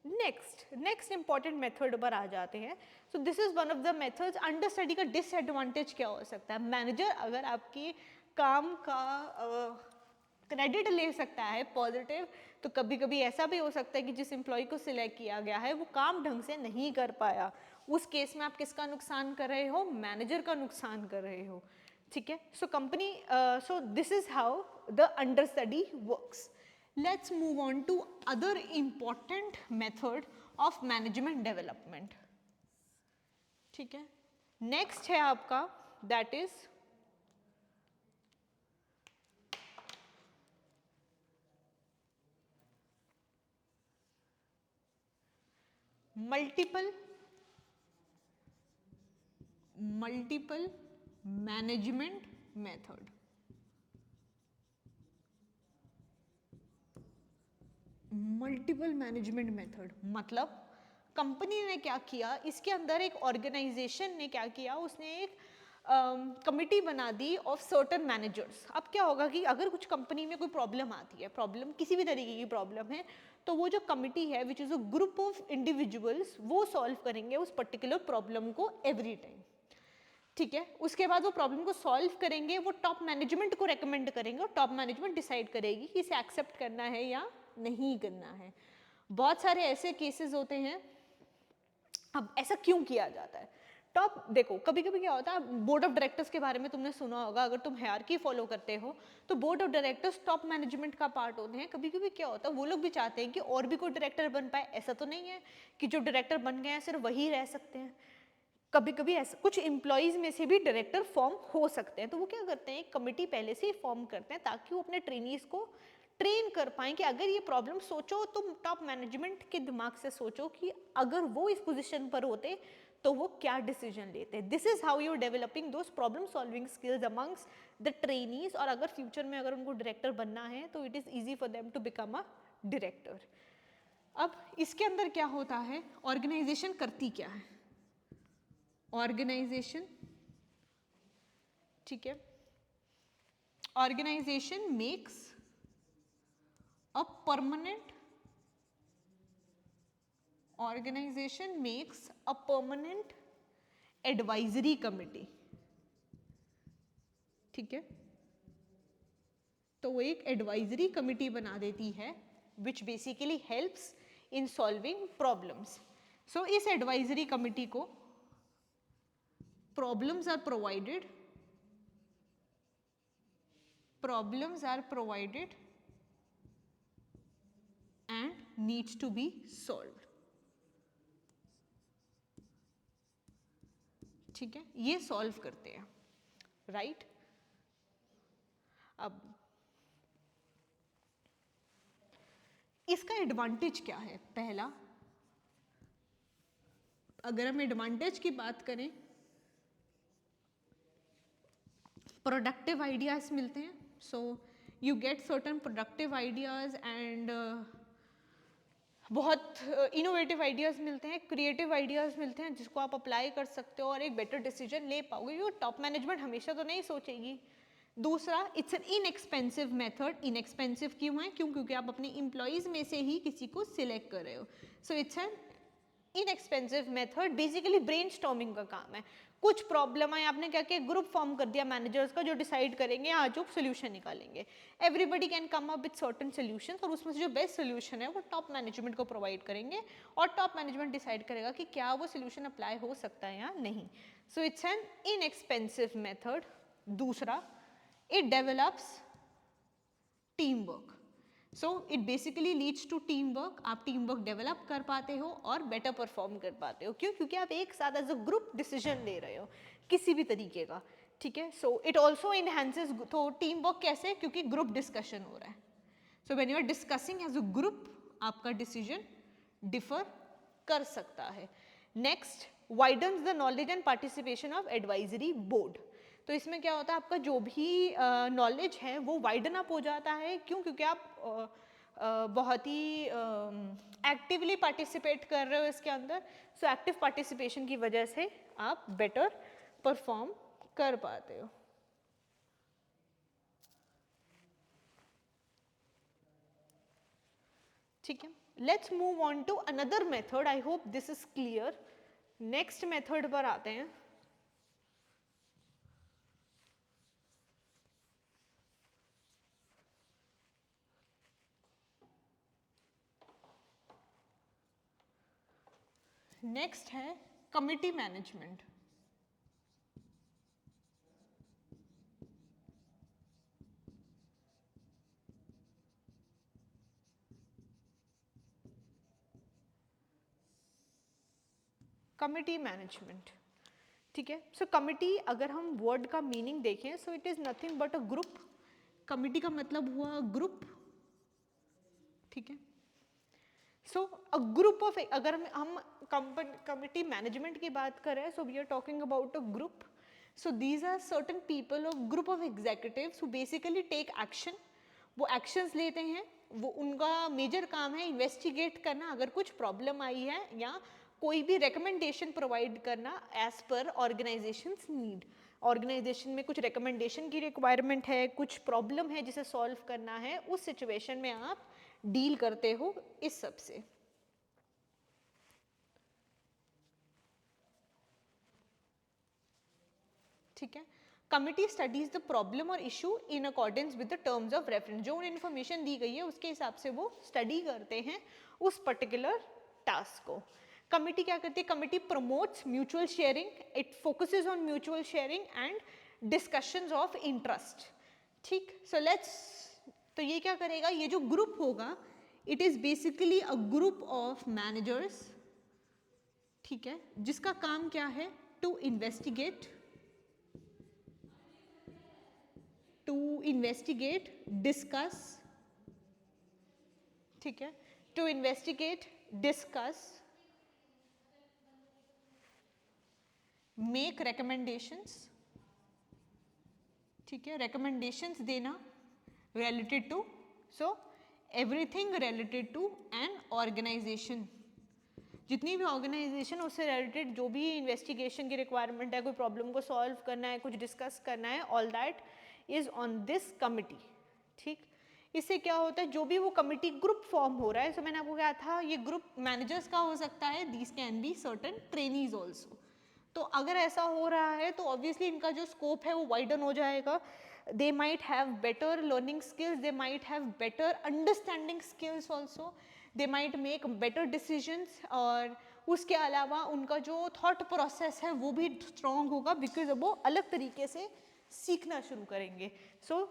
नेक्स्ट इंपॉर्टेंट मेथड पर आ जाते हैं। सो this is one of the methods. Understudy का डिसएडवांटेज क्या हो सकता है, मैनेजर अगर आपके काम का क्रेडिट ले सकता है पॉजिटिव, तो कभी कभी ऐसा भी हो सकता है कि जिस एम्प्लॉय को सिलेक्ट किया गया है वो काम ढंग से नहीं कर पाया, उस केस में आप किसका नुकसान कर रहे हो, मैनेजर का नुकसान कर रहे हो, ठीक है। So this is how the understudy works. Let's move on to other important method of management development, ठीक है। नेक्स्ट है आपका that is multiple management method। Multiple management method मतलब कंपनी ने क्या किया, इसके अंदर एक ऑर्गेनाइजेशन ने क्या किया, उसने एक कमिटी बना दी ऑफ सर्टन मैनेजर्स। अब क्या होगा कि अगर कुछ कंपनी में कोई प्रॉब्लम आती है, प्रॉब्लम किसी भी तरीके की प्रॉब्लम है, तो वो जो कमिटी है which is a group of individuals, वो सॉल्व करेंगे उस पर्टिकुलर प्रॉब्लम को एवरी टाइम। ठीक है, उसके बाद वो प्रॉब्लम को सॉल्व करेंगे, वो टॉप मैनेजमेंट को रेकमेंड करेंगे और टॉप मैनेजमेंट डिसाइड करेगी कि इसे एक्सेप्ट करना है या नहीं करना है। बहुत सारे ऐसे केसेस होते हैं। अब ऐसा क्यों किया जाता है? टॉप देखो, कभी कभी क्या होता है, बोर्ड ऑफ डायरेक्टर्स के बारे में तुमने सुना होगा, अगर तुम हायरार्की फॉलो करते हो तो board of directors top management का पार्ट होते हैं। कभी कभी क्या होता है, वो लोग भी चाहते हैं कि और भी कोई डायरेक्टर बन पाए। ऐसा तो नहीं है कि जो डायरेक्टर बन गए हैं सिर्फ वही रह सकते हैं। कभी कभी ऐसा कुछ एम्प्लॉयज़ में से भी डायरेक्टर फॉर्म हो सकते हैं। तो वो क्या करते हैं, एक कमिटी पहले से ही फॉर्म करते हैं ताकि वो अपने ट्रेनीज को ट्रेन कर पाएँ कि अगर ये प्रॉब्लम सोचो, तुम टॉप मैनेजमेंट के दिमाग से सोचो कि अगर वो इस पोजीशन पर होते तो वो क्या डिसीजन लेते। This is how you developing those problem solving skills amongst the trainees. और अगर फ्यूचर में अगर उनको डायरेक्टर बनना है तो it is easy for them to become a director. अब इसके अंदर क्या होता है, ऑर्गेनाइजेशन करती क्या है, ऑर्गेनाइजेशन, ठीक है, organization makes a permanent, organization makes a permanent advisory committee। ठीक है, तो वो एक एडवाइजरी कमिटी बना देती है which basically helps in solving problems. So इस एडवाइजरी कमिटी को problems are provided, problems are provided and needs to be solved. ठीक है, ये सॉल्व करते हैं, राइट। अब इसका एडवांटेज क्या है? पहला, अगर हम एडवांटेज की बात करें, प्रोडक्टिव आइडियाज मिलते हैं। So you get certain productive ideas and बहुत इनोवेटिव आइडियाज़ मिलते हैं, क्रिएटिव आइडियाज़ मिलते हैं जिसको आप अप्लाई कर सकते हो और एक बेटर डिसीजन ले पाओगे। ये टॉप मैनेजमेंट हमेशा तो नहीं सोचेगी। दूसरा, it's an inexpensive method. Inexpensive क्यों है? क्योंकि आप अपने एम्प्लॉयज़ में से ही किसी को सिलेक्ट कर रहे हो। सो it's an inexpensive method. Basically brainstorming का काम है। कुछ प्रॉब्लम है, आपने क्या किया, ग्रुप फॉर्म कर दिया मैनेजर्स का जो डिसाइड करेंगे आज जो सोल्यूशन निकालेंगे। Everybody can come up with certain solution और उसमें से जो बेस्ट सोल्यूशन है वो टॉप मैनेजमेंट को प्रोवाइड करेंगे और टॉप मैनेजमेंट डिसाइड करेगा कि क्या वो सोल्यूशन अप्लाई हो सकता है या नहीं। So it's an inexpensive method. दूसरा, it develops team work. So it basically leads to team work. आप टीम वर्क डेवलप कर पाते हो और बेटर परफॉर्म कर पाते हो। क्यों? क्योंकि आप एक साथ एज अ ग्रुप डिसीजन ले रहे हो किसी भी तरीके का। ठीक है, सो इट ऑल्सो इनहेंसेस। तो टीम वर्क कैसे? क्योंकि ग्रुप डिस्कशन हो रहा है। So when you are discussing as a group, आपका डिसीजन डिफर कर सकता है। Next, widens the knowledge and participation of advisory board. तो इसमें क्या होता है, आपका जो भी नॉलेज है वो वाइडन अप हो जाता है। क्यों? क्योंकि आप बहुत ही एक्टिवली पार्टिसिपेट कर रहे हो इसके अंदर। सो एक्टिव पार्टिसिपेशन की वजह से आप बेटर परफॉर्म कर पाते हो। ठीक है, let's move on to another method. I hope this is clear. Next method पर आते हैं। नेक्स्ट है कमिटी मैनेजमेंट। कमिटी मैनेजमेंट, ठीक है। सो कमिटी, अगर हम वर्ड का मीनिंग देखें, सो it is nothing but a group. Committee का मतलब हुआ ग्रुप। ठीक है, सो अ ग्रुप ऑफ, अगर हम कमिटी मैनेजमेंट की बात करें, so we are talking about a group. So these are certain people और group of executives who basically take action. वो एक्शंस लेते हैं। वो उनका मेजर काम है इन्वेस्टिगेट करना, अगर कुछ प्रॉब्लम आई है या कोई भी रिकमेंडेशन प्रोवाइड करना as per organizations need. Organization में कुछ रिकमेंडेशन की रिक्वायरमेंट है, कुछ प्रॉब्लम है जिसे सॉल्व करना है, उस सिचुएशन में आप डील करते हो इस सब से। ठीक है, कमिटी स्टडीज द प्रॉब्लम और issue in accordance with the terms of reference. जो इन्फॉर्मेशन दी गई है उसके हिसाब से वो स्टडी करते हैं उस पर्टिकुलर टास्क को। कमिटी क्या करती है? Committee promotes mutual sharing, it focuses on mutual sharing and discussions of interest. ठीक, सो लेट्स, तो ये क्या करेगा? ये जो ग्रुप होगा it is basically a group of managers, ठीक है, जिसका काम क्या है? टू इन्वेस्टिगेट, डिस्कस, ठीक है, to investigate, discuss, make recommendations, ठीक है, रिकमेंडेशंस देना related to, so everything related to an organization. जितनी भी ऑर्गेनाइजेशन उससे रिलेटेड जो भी इन्वेस्टिगेशन की रिक्वायरमेंट है, कोई प्रॉब्लम को सॉल्व करना है, कुछ डिस्कस करना है, all that is on this committee. ठीक, इससे क्या होता है? जो भी वो कमिटी ग्रुप फॉर्म हो रहा है, सो मैंने आपको कहा था ये ग्रुप मैनेजर्स का हो सकता है, these can be certain trainees also. तो अगर ऐसा हो रहा है तो ऑब्वियसली इनका जो स्कोप है वो वाइडन हो जाएगा। They might have better learning skills, they might have better understanding skills also, they might make better decisions, और उसके अलावा उनका जो थॉट प्रोसेस है वो भी स्ट्रॉन्ग होगा, बिकॉज वो अलग तरीके से सीखना शुरू करेंगे। So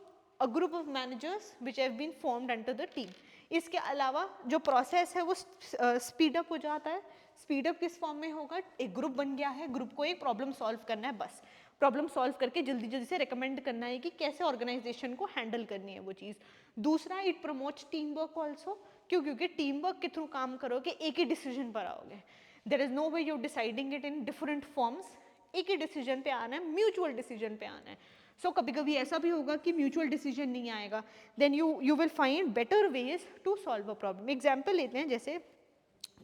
a group of managers which have been formed under the team. इसके अलावा जो प्रोसेस है वो स्पीड अप हो जाता है। स्पीड अप किस फॉर्म में होगा? एक ग्रुप बन गया है, ग्रुप को एक प्रॉब्लम सॉल्व करना है, बस प्रॉब्लम सॉल्व करके जल्दी जल्दी से रिकमेंड करना है कि कैसे ऑर्गेनाइजेशन को हैंडल करनी है वो चीज़। दूसरा, it promotes team work also. क्यों? क्योंकि टीम वर्क के थ्रू काम करोगे, एक ही डिसीजन पर आओगे। There is no way you deciding it in different forms, एक ही डिसीजन पे आना है, म्यूचुअल डिसीजन पे आना है। सो कभी कभी ऐसा भी होगा कि म्यूचुअल डिसीजन नहीं आएगा, then you will find better ways to solve a problem. Example लेते हैं, जैसे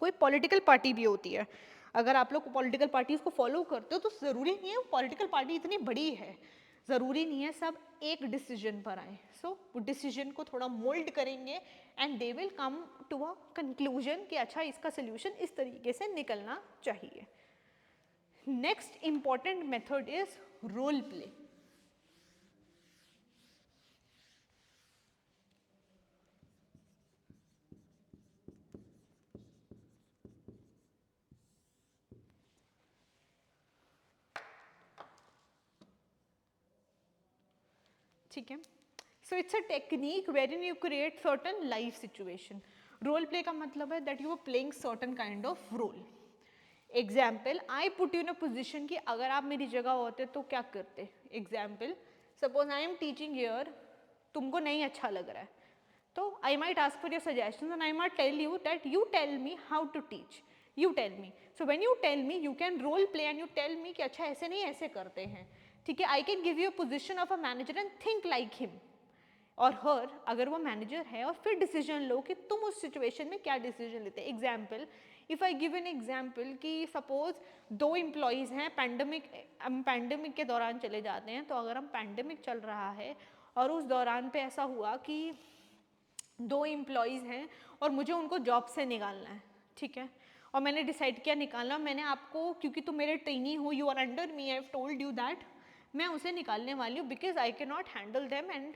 कोई पॉलिटिकल पार्टी भी होती है, अगर आप लोग पॉलिटिकल पार्टीज को फॉलो करते हो तो ज़रूरी नहीं है वो पॉलिटिकल पार्टी इतनी बड़ी है, ज़रूरी नहीं है सब एक डिसीजन पर आए। सो वो डिसीजन को थोड़ा मोल्ड करेंगे and they will come to a conclusion कि अच्छा इसका सोल्यूशन इस तरीके से निकलना चाहिए। Next important method is role play. ठीक है, so it's a technique wherein you create certain life situation. Role play का मतलब है that you are playing certain kind of role. Example, I put you in a position कि अगर आप मेरी जगह होते तो क्या करते। Example, suppose I am teaching here, तुमको नहीं अच्छा लग रहा है, तो I might ask for your suggestion and I might tell you that you tell me how to teach, you tell me. So when you tell me you can role play and you tell me कि अच्छा ऐसे नहीं ऐसे करते हैं। ठीक है, I can give you a position of a manager and think like him और हर, अगर वो मैनेजर है, और फिर डिसीजन लो कि तुम उस सिचुएशन में क्या डिसीजन लेते हैं। Example, if I give an example कि सपोज दो एम्प्लॉयज़ हैं, पैंडमिक के दौरान चले जाते हैं, तो अगर हम पैंडमिक चल रहा है और उस दौरान पे ऐसा हुआ कि दो एम्प्लॉयज़ हैं और मुझे उनको जॉब से निकालना है, ठीक है, और मैंने डिसाइड किया निकालना, मैंने आपको, क्योंकि तुम मेरे ट्रेनी हो, you are under me, I have told you that मैं उसे निकालने वाली हूँ because I can not handle them and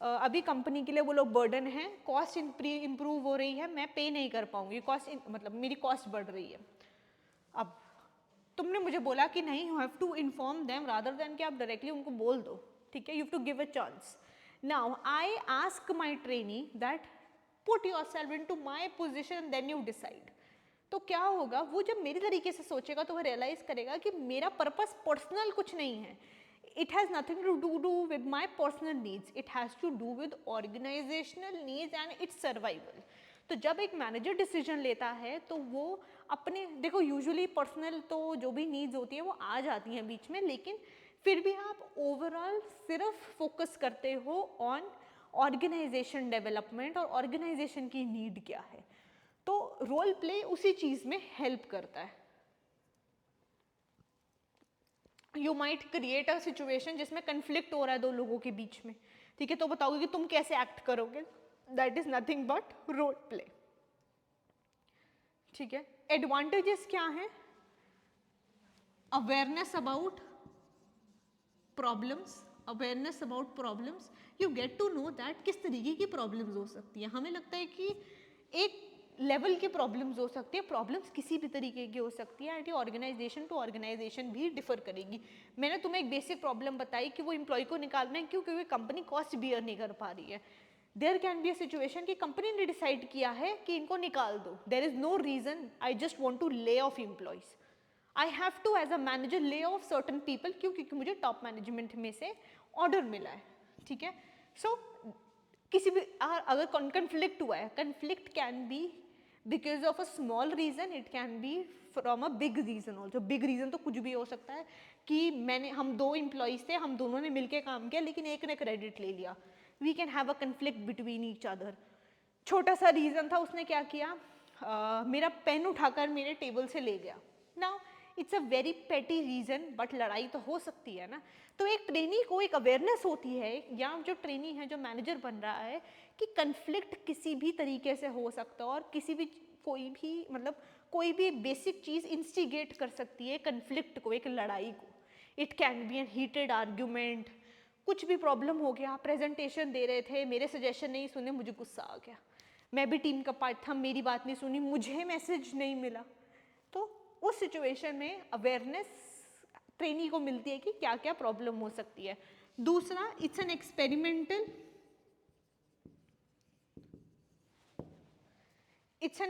अभी कंपनी के लिए वो लोग बर्डन है, कॉस्ट इंप्रूव हो रही है, मैं पे नहीं कर पाऊंगी, कॉस्ट मतलब मेरी कॉस्ट बढ़ रही है। अब तुमने मुझे बोला कि नहीं, you have to inform them rather than कि आप डायरेक्टली उनको बोल दो, ठीक है, you have to give a chance. Now I ask my trainee that put yourself into my position then you decide. तो क्या होगा, वो जब मेरी तरीके से सोचेगा तो वो रियलाइज करेगा कि मेरा पर्पस पर्सनल कुछ नहीं है, it has nothing to do with my personal needs, it has to do with organizational needs and its survival। तो जब एक मैनेजर डिसीजन लेता है तो वो अपने, देखो यूजुअली पर्सनल तो जो भी नीड्स होती है वो आ जाती हैं बीच में, लेकिन फिर भी आप ओवरऑल सिर्फ फोकस करते हो ऑन ऑर्गेनाइजेशन डेवलपमेंट और ऑर्गेनाइजेशन की नीड क्या है। तो रोल प्ले उसी चीज में हेल्प करता है. You might create a situation जिसमें कंफ्लिक्ट हो रहा है दो लोगों के बीच में, ठीक है, तो बताओगे कि तुम कैसे एक्ट करोगे. That is nothing but role play. ठीक है. एडवांटेजेस क्या है? Awareness about problems, awareness about problems. You get to know that किस तरीके की प्रॉब्लम्स हो सकती है. हमें लगता है कि एक लेवल की प्रॉब्लम्स हो सकती है, प्रॉब्लम्स किसी भी तरीके की हो सकती है एंड ये ऑर्गेनाइजेशन टू ऑर्गेनाइजेशन भी डिफर करेगी. मैंने तुम्हें एक बेसिक प्रॉब्लम बताई कि वो एम्प्लॉय को निकालना है क्योंकि कंपनी कॉस्ट बियर नहीं कर पा रही है. There can be a situation कि कंपनी ने डिसाइड किया है कि इनको निकाल दो. There is no reason, I just want to lay off employees. I have to as a manager lay off certain people क्योंकि मुझे टॉप मैनेजमेंट में से ऑर्डर मिला है. ठीक है. सो किसी भी अगर कन्फ्लिक्ट हुआ है, conflict can be because of a small reason, it can be from a big reason also. Big reason तो कुछ भी हो सकता है कि हम दो एम्प्लॉयज थे, हम दोनों ने मिलकर काम किया लेकिन एक ने क्रेडिट ले लिया. We can have a conflict between each other. छोटा सा रीजन था, उसने क्या किया, मेरा पेन उठाकर मेरे टेबल से ले गया. नाउ इट्स अ वेरी पेटी रीजन बट लड़ाई तो हो सकती है ना. तो एक ट्रेनी को एक अवेयरनेस होती है, या जो ट्रेनी है जो मैनेजर बन रहा है, कि कन्फ्लिक्ट किसी भी तरीके से हो सकता है और किसी भी कोई भी बेसिक चीज़ इंस्टिगेट कर सकती है कन्फ्लिक्ट को, एक लड़ाई को. It can be an heated argument. कुछ भी प्रॉब्लम हो गया, प्रेजेंटेशन दे रहे थे, मेरे सजेशन नहीं सुने, मुझे गुस्सा आ गया. मैं भी टीम का पार्ट था, मेरी बात नहीं सुनी, मुझे मैसेज नहीं मिला. तो उस सिचुएशन में अवेयरनेस ट्रेनी को मिलती है कि क्या क्या प्रॉब्लम हो सकती है. दूसरा, it's an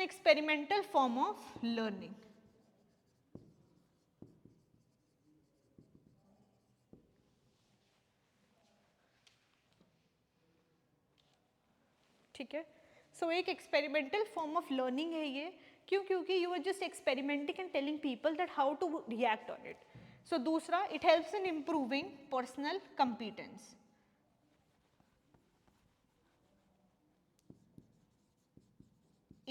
experimental form of learning. ठीक है. सो एक एक्सपेरिमेंटल फॉर्म ऑफ लर्निंग है ये. क्यों? क्योंकि you are just experimenting and telling people that how to react on it. So दूसरा, it helps in improving personal competence.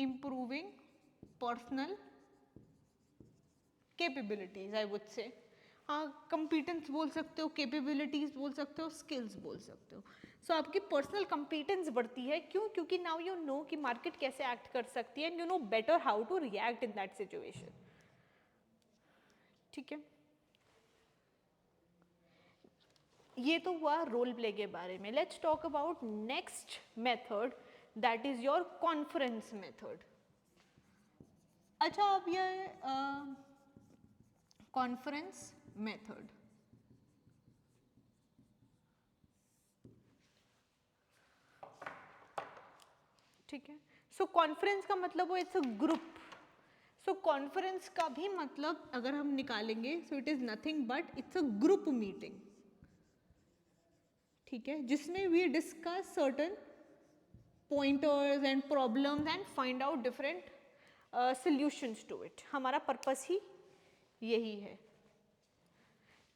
improving personal capabilities, I would say. हाँ, competence बोल सकते हो, capabilities बोल सकते हो, skills बोल सकते हो. So आपकी personal competence बढ़ती है. क्यों? क्योंकि now you know कि market कैसे act कर सकती है and you know better how to react in that situation. ठीक है. ये तो हुआ रोल प्ले के बारे में. Let's talk about next method, that is your conference method. अच्छा, अब ये कॉन्फ्रेंस मेथड, ठीक है. सो कॉन्फ्रेंस का मतलब वो it's a group. So conference का भी मतलब अगर हम निकालेंगे, so it is nothing but it's a group meeting. ठीक है. जिसमें we discuss certain pointers and problems and find out different solutions to it. हमारा पर्पस ही यही है.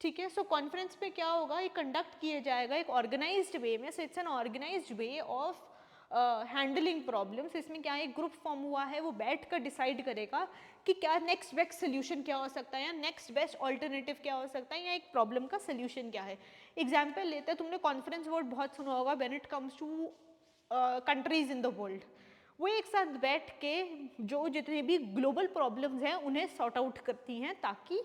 ठीक है. सो कॉन्फ्रेंस में क्या होगा, ये कंडक्ट किया जाएगा एक ऑर्गेनाइज्ड वे में. So it's an organised way of handling problems. इसमें क्या है, एक ग्रुप फॉर्म हुआ है, वो बैठ कर डिसाइड करेगा कि क्या नेक्स्ट बेस्ट सोल्यूशन क्या हो सकता है, या नेक्स्ट बेस्ट ऑल्टरनेटिव क्या हो सकता है, या एक प्रॉब्लम का सोल्यूशन क्या है. एग्जाम्पल लेते हैं, तुमने कॉन्फ्रेंस वर्ड बहुत सुना होगा when it comes to countries in the world. वो एक साथ बैठ के जो जितने भी ग्लोबल प्रॉब्लम्स हैं उन्हें सॉर्ट आउट करती हैं, ताकि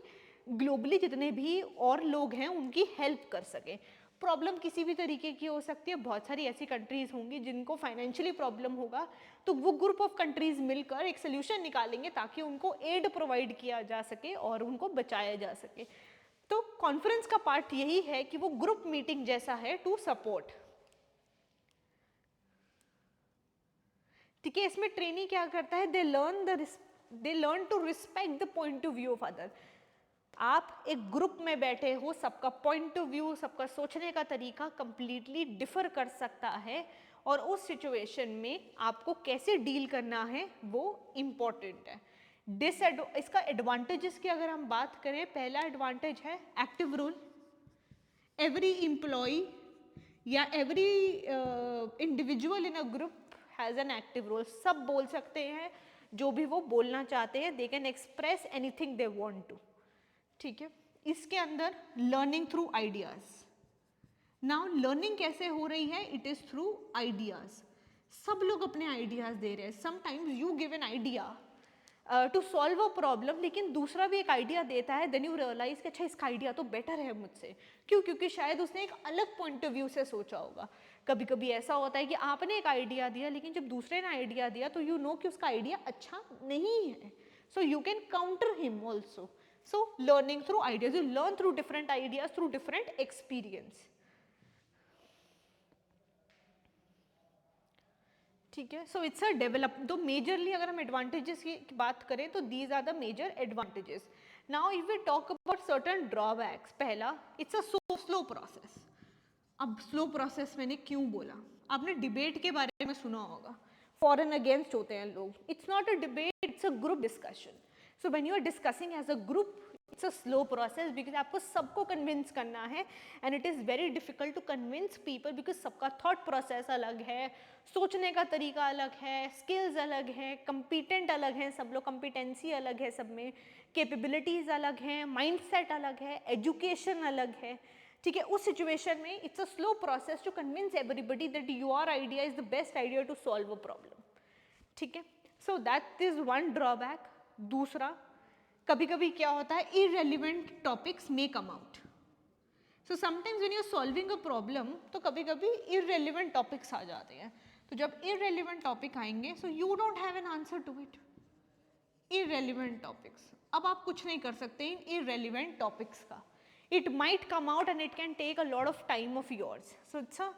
ग्लोबली जितने भी और लोग हैं उनकी हेल्प कर सकें. प्रॉब्लम किसी भी तरीके की हो सकती है. बहुत सारी ऐसी कंट्रीज होंगी जिनको फाइनेंशियली प्रॉब्लम होगा, तो वो ग्रुप ऑफ कंट्रीज मिलकर एक सोल्यूशन निकालेंगे ताकि उनको एड प्रोवाइड किया जा सके और उनको बचाया जा सके. तो कॉन्फ्रेंस का पार्ट यही है कि वो ग्रुप मीटिंग जैसा है टू सपोर्ट. ठीक है. इसमें ट्रेनी क्या करता है, they learn to respect the point of view of other. आप एक ग्रुप में बैठे हो, सबका पॉइंट ऑफ व्यू, सबका सोचने का तरीका कंप्लीटली डिफर कर सकता है, और उस सिचुएशन में आपको कैसे डील करना है वो इम्पॉर्टेंट है. इसका एडवांटेजेस की अगर हम बात करें, पहला एडवांटेज है एक्टिव रोल. एवरी एम्प्लॉय या every individual in a group has an active role. सब बोल सकते हैं, जो भी वो बोलना चाहते हैं, they can express anything they want to, ठीक है। इसके अंदर learning through ideas. Now learning कैसे हो रही है, इट इज थ्रू आइडियाज। सब लोग अपने आइडियाज दे रहे हैं। Sometimes you give an idea to solve a problem, लेकिन दूसरा भी एक आइडिया देता है, देन यू रियलाइज कि अच्छा इसका आइडिया तो बेटर है मुझसे। क्यों? क्योंकि शायद उसने एक अलग पॉइंट ऑफ व्यू से सोचा होगा। कभी कभी ऐसा होता है कि आपने एक आइडिया दिया, लेकिन जब दूसरे ने आइडिया दिया तो यू नो कि उसका आइडिया अच्छा नहीं है, so you can counter him also. So learning through ideas, you learn through different ideas, through different experience, ठीक है। सो इट्स अ डेवलप, तो मेजरली अगर हम एडवांटेजेस की बात करें तो these are the major advantages. Now if we talk about certain drawbacks, पहला, it's a so slow process. अब स्लो प्रोसेस मैंने क्यों बोला, आपने डिबेट के बारे में सुना होगा, फॉर एंड अगेंस्ट होते हैं लोग। It's not a debate, it's a group discussion. So when you are discussing as a group, it's a slow process, because आपको सबको कन्विंस करना है, and it is very difficult to convince people, because सबका thought process अलग है, सोचने का तरीका अलग है, स्किल्स अलग है, कंपिटेंट अलग हैं सब लोग, कंपिटेंसी अलग है सब में, कैपेबिलिटीज़ अलग हैं, माइंडसेट अलग है, एजुकेशन अलग है, ठीक है। उस सिचुएशन में it's a slow process to convince everybody that your idea is the best idea to solve a problem, ठीक है। So that is one drawback. दूसरा, कभी कभी क्या होता है, irrelevant topics may come out. So sometimes when you are solving a problem, तो कभी कभी इररेलेवेंट टॉपिक्स आ जाते हैं। तो जब इररेलेवेंट टॉपिक आएंगे, so you don't have an answer to it. Irrelevant topics, अब आप कुछ नहीं कर सकते इन इररेलेवेंट टॉपिक्स का। It might come out and it can take a lot of time of yours. So अच्छा,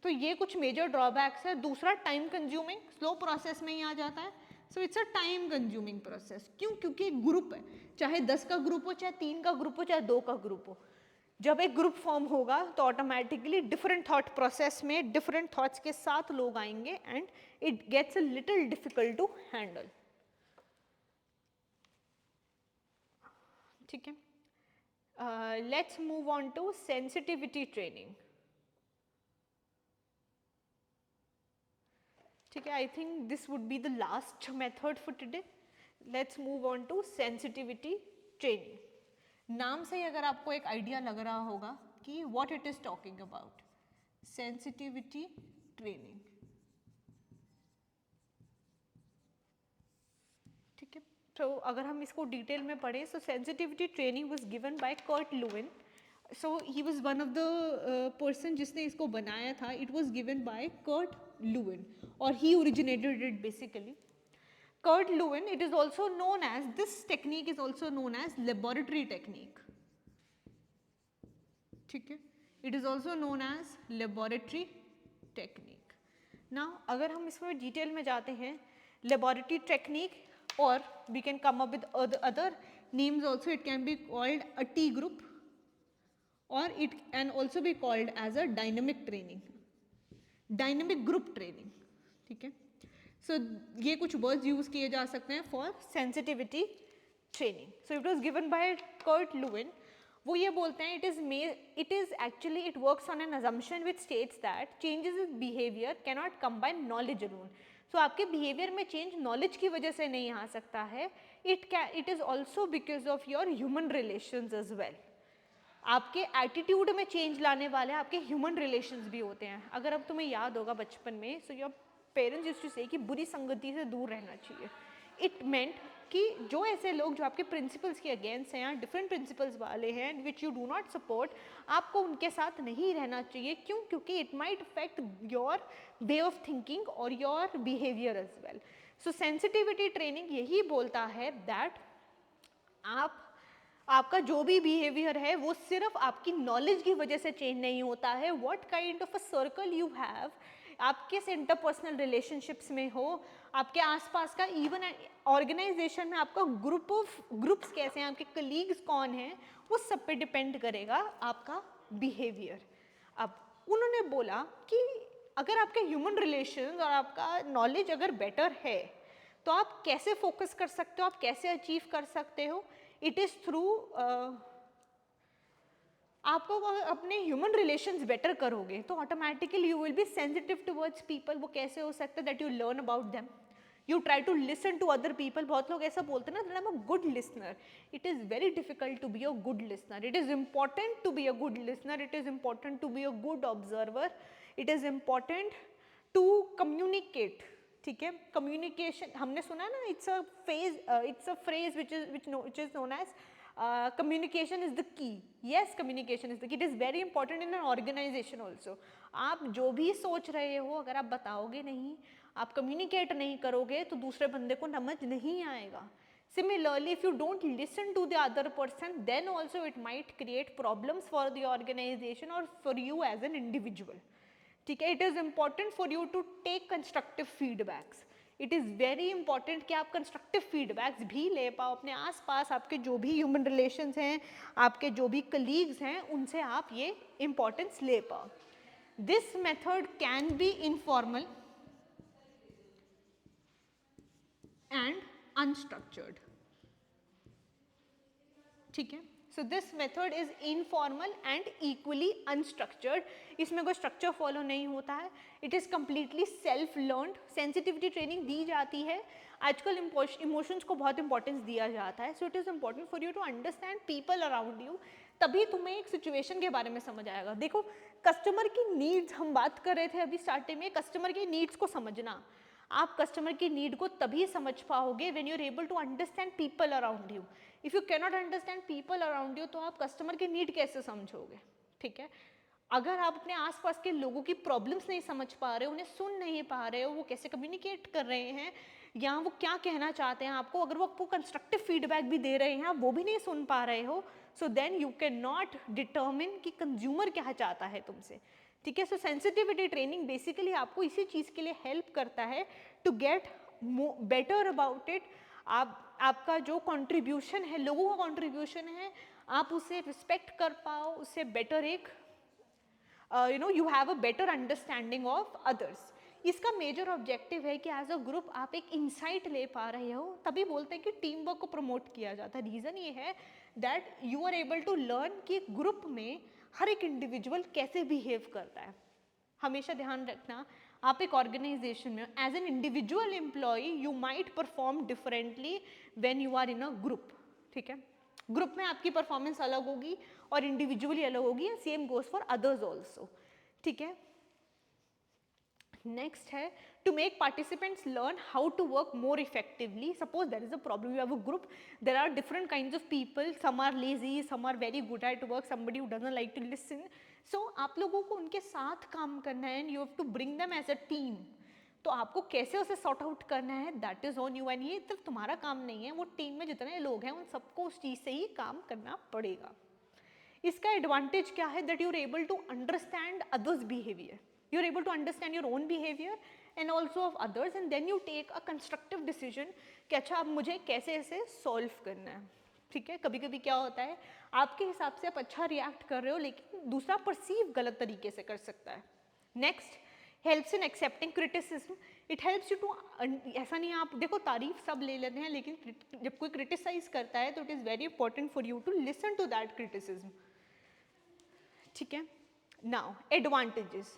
तो ये कुछ मेजर ड्रॉबैक्स है। दूसरा, टाइम कंज्यूमिंग, स्लो प्रोसेस में ही आ जाता है। So it's a time consuming process. क्यों? क्योंकि एक ग्रुप है, चाहे 10 का ग्रुप हो, चाहे 3 का ग्रुप हो, चाहे 2 का ग्रुप हो। जब एक ग्रुप फॉर्म होगा तो ऑटोमेटिकली डिफरेंट थॉट प्रोसेस में डिफरेंट थॉट्स के साथ लोग आएंगे, and it gets a little difficult to handle, ठीक है। Let's move on to sensitivity training, ठीक है। I think this would be the last method for today. Let's move on to sensitivity training. नाम से ही अगर आपको एक आइडिया लग रहा होगा कि what it is talking about, sensitivity training, ठीक है। तो अगर हम इसको डिटेल में पढ़ें, so sensitivity training was given by Kurt Lewin. So he was one of the person जिसने इसको बनाया था। It was given by Kurt Lewin, और he originated it basically. Kurt Lewin, it is also known as, this technique is also known as laboratory technique, ठीक है। It is also known as laboratory technique. Now अगर हम इसमें detail में जाते हैं, laboratory technique, और we can come up with other names also. It can be called a T group, और it can also be called as a dynamic training, dynamic group training, ठीक है। सो ये कुछ वर्ड्स यूज किए जा सकते हैं for sensitivity training. So it was given by Kurt Lewin. वो ये बोलते हैं, it is actually, it works on an assumption which states that changes in behaviour can not come by knowledge alone. So आपके behaviour में change knowledge की वजह से नहीं आ सकता है, it is also because of your human relations as well. आपके एटीट्यूड में चेंज लाने वाले आपके ह्यूमन रिलेशंस भी होते हैं। अगर अब तुम्हें याद होगा बचपन में, so your parents used to say कि बुरी संगति से दूर रहना चाहिए। इट मेंट कि जो ऐसे लोग जो आपके प्रिंसिपल्स के अगेंस्ट हैं या डिफरेंट प्रिंसिपल्स वाले हैं which you do not support, आपको उनके साथ नहीं रहना चाहिए। क्यों? क्योंकि it might affect your way of thinking और your behaviour as well. So sensitivity training यही बोलता है दैट आपका जो भी बिहेवियर है वो सिर्फ आपकी नॉलेज की वजह से चेंज नहीं होता है। What kind of a circle you have, आप किस इंटरपर्सनल रिलेशनशिप्स में हो, आपके आसपास का इवन ऑर्गेनाइजेशन में आपका ग्रुप्स कैसे हैं, आपके कलीग्स कौन हैं, उस सब पे डिपेंड करेगा आपका बिहेवियर। अब उन्होंने बोला कि अगर आपके ह्यूमन रिलेशंस और आपका नॉलेज अगर बेटर है तो आप कैसे फोकस कर सकते हो, आप कैसे अचीव कर सकते हो। इट इज थ्रू, आपको अपने ह्यूमन रिलेशंस बेटर करोगे तो automatically you will be sensitive towards people. वो कैसे हो सकता है? That you learn about them, You try to listen to other people. बहुत लोग ऐसा बोलते हैं ना that I'm a good listener. It is very difficult to be a good listener. It is important to be a good listener. It is important to be a good observer. It is important to communicate. ठीक है, communication हमने सुना है ना, it's a phrase which is known as communication is the key. Yes, communication is the key. It is very important in an organization also. आप जो भी सोच रहे हो अगर आप बताओगे नहीं, आप communicate नहीं करोगे तो दूसरे बंदे को समझ नहीं आएगा. Similarly, if you don't listen to the other person, then also it might create problems for the organization or for you as an individual. ठीक है, it is important for you to take constructive feedbacks. It is very important कि आप constructive feedbacks भी ले पाओ अपने आसपास, आपके जो भी human relations हैं, आपके जो भी colleagues हैं, उनसे आप ये importance ले पाओ. This method can be informal and unstructured. ठीक है, so this method is informal and equally unstructured. इसमें कोई structure follow नहीं होता है. It is completely self learned. Sensitivity training दी जाती है. आजकल emotions को बहुत importance दिया जाता है. So it is important for you to understand people around you. तभी तुम्हें एक situation के बारे में समझ आएगा. देखो, customer की needs हम बात कर रहे थे अभी starting में, customer की needs को समझना. आप कस्टमर की नीड को तभी समझ पाओगे when you are able to understand people around you. If you can not understand people around you तो आप कस्टमर की नीड कैसे समझोगे. ठीक है, अगर आप अपने आसपास के लोगों की प्रॉब्लम्स नहीं समझ पा रहे हो, उन्हें सुन नहीं पा रहे हो, वो कैसे कम्युनिकेट कर रहे हैं या वो क्या कहना चाहते हैं आपको, अगर वो आपको कंस्ट्रक्टिव फीडबैक भी दे रहे हैं, आप वो भी नहीं सुन पा रहे हो, so then you can not determine कि कंज्यूमर क्या चाहता है तुमसे. ठीक है, सो सेंसिटिविटी ट्रेनिंग बेसिकली आपको इसी चीज़ के लिए हेल्प करता है to get better about it. आपका जो कंट्रीब्यूशन है, लोगों का कंट्रीब्यूशन है, आप उसे रिस्पेक्ट कर पाओ, उससे बेटर एक you have a better understanding of others. इसका मेजर ऑब्जेक्टिव है कि एज अ ग्रुप आप एक इंसाइट ले पा रहे हो. तभी बोलते हैं कि टीम वर्क को प्रमोट किया जाता है. रीज़न ये है that you are able to learn कि ग्रुप में हर एक इंडिविजुअल कैसे बिहेव करता है. हमेशा ध्यान रखना, आप एक ऑर्गेनाइजेशन में as an individual employee you might perform differently when you are in a group. ठीक है, ग्रुप में आपकी परफॉर्मेंस अलग होगी और इंडिविजुअली अलग होगी. Same goes for others also. ठीक है, नेक्स्ट है to make participants learn how to work more effectively. Suppose there is a problem, you have a group, there are different kinds of people, some are lazy, some are very good at work, somebody who doesn't like to listen. So आप लोगों को उनके साथ काम करना है and you have to bring them as a team. तो आपको कैसे उसे सॉर्ट आउट करना है, that is on you. And ये सिर्फ तुम्हारा काम नहीं है, वो टीम में जितने लोग हैं उन सबको उस चीज़ से ही काम करना पड़ेगा. इसका एडवांटेज क्या है, that you are able to understand others behaviour, you are able to understand your own behaviour and also of others, and then you take a constructive decision कि अच्छा अब मुझे कैसे इसे सॉल्व करना है. ठीक है, कभी कभी क्या होता है आपके हिसाब से आप अच्छा रिएक्ट कर रहे हो लेकिन दूसरा परसीव गलत तरीके से कर सकता है. Next, helps in accepting criticism. It helps you to, ऐसा नहीं आप देखो तारीफ सब ले लेते हैं लेकिन जब कोई क्रिटिसाइज करता है तो it is very important for you to listen to that criticism. ठीक है, now advantages,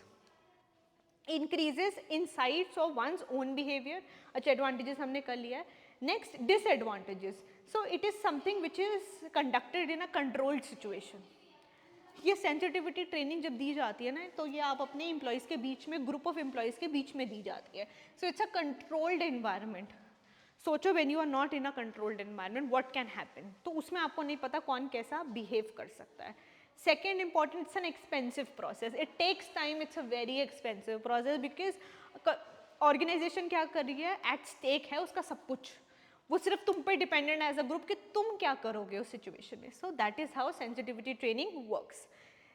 increases insights of one's own behaviour. अच्छा, एडवांटेजेस हमने कर लिया है. Next, disadvantages. So it is something which is conducted in a controlled situation. ये sensitivity training जब दी जाती है ना तो ये आप अपने एम्प्लॉयज़ के बीच में, ग्रुप ऑफ एम्प्लॉयज़ के बीच में दी जाती है. So it's a controlled environment. सोचो when you are not in a controlled environment what can happen. तो उसमें आपको नहीं पता कौन कैसा बिहेव कर सकता है. Second important, it's an expensive process. It takes time, it's a very expensive process because organisation क्या कर रही है, एट स्टेक है उसका सब कुछ, वो सिर्फ तुम पे डिपेंडेंट एज अ ग्रुप कि तुम क्या करोगे उस सिचुएशन में. So that is how sensitivity training works.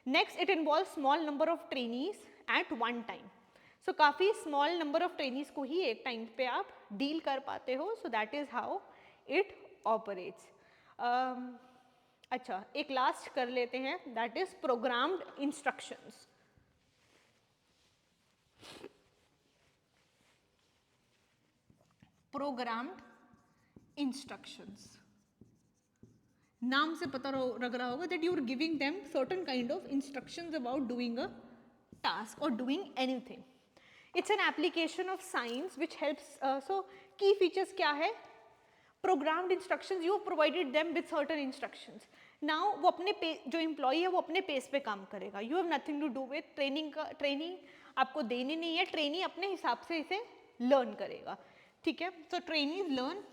Next, it involve small number of trainees at one time. So काफ़ी स्मॉल नंबर ऑफ ट्रेनीज को ही एक टाइम पे आप डील कर पाते हो. So that is how it operates. अच्छा, एक लास्ट कर लेते हैं, that is programmed instructions. Programmed instructions, नाम से पता लग रहा होगा that you are giving them certain kind of instructions about doing a task और doing anything. It's an application of science which helps. So key features क्या है, programmed instructions, you provided them with certain instructions, now वो अपने जो employee है वो अपने pace पे काम करेगा, you have nothing to do with training का, ट्रेनिंग आपको देनी नहीं है, ट्रेनी अपने हिसाब से इसे लर्न करेगा, ठीक है। सो trainees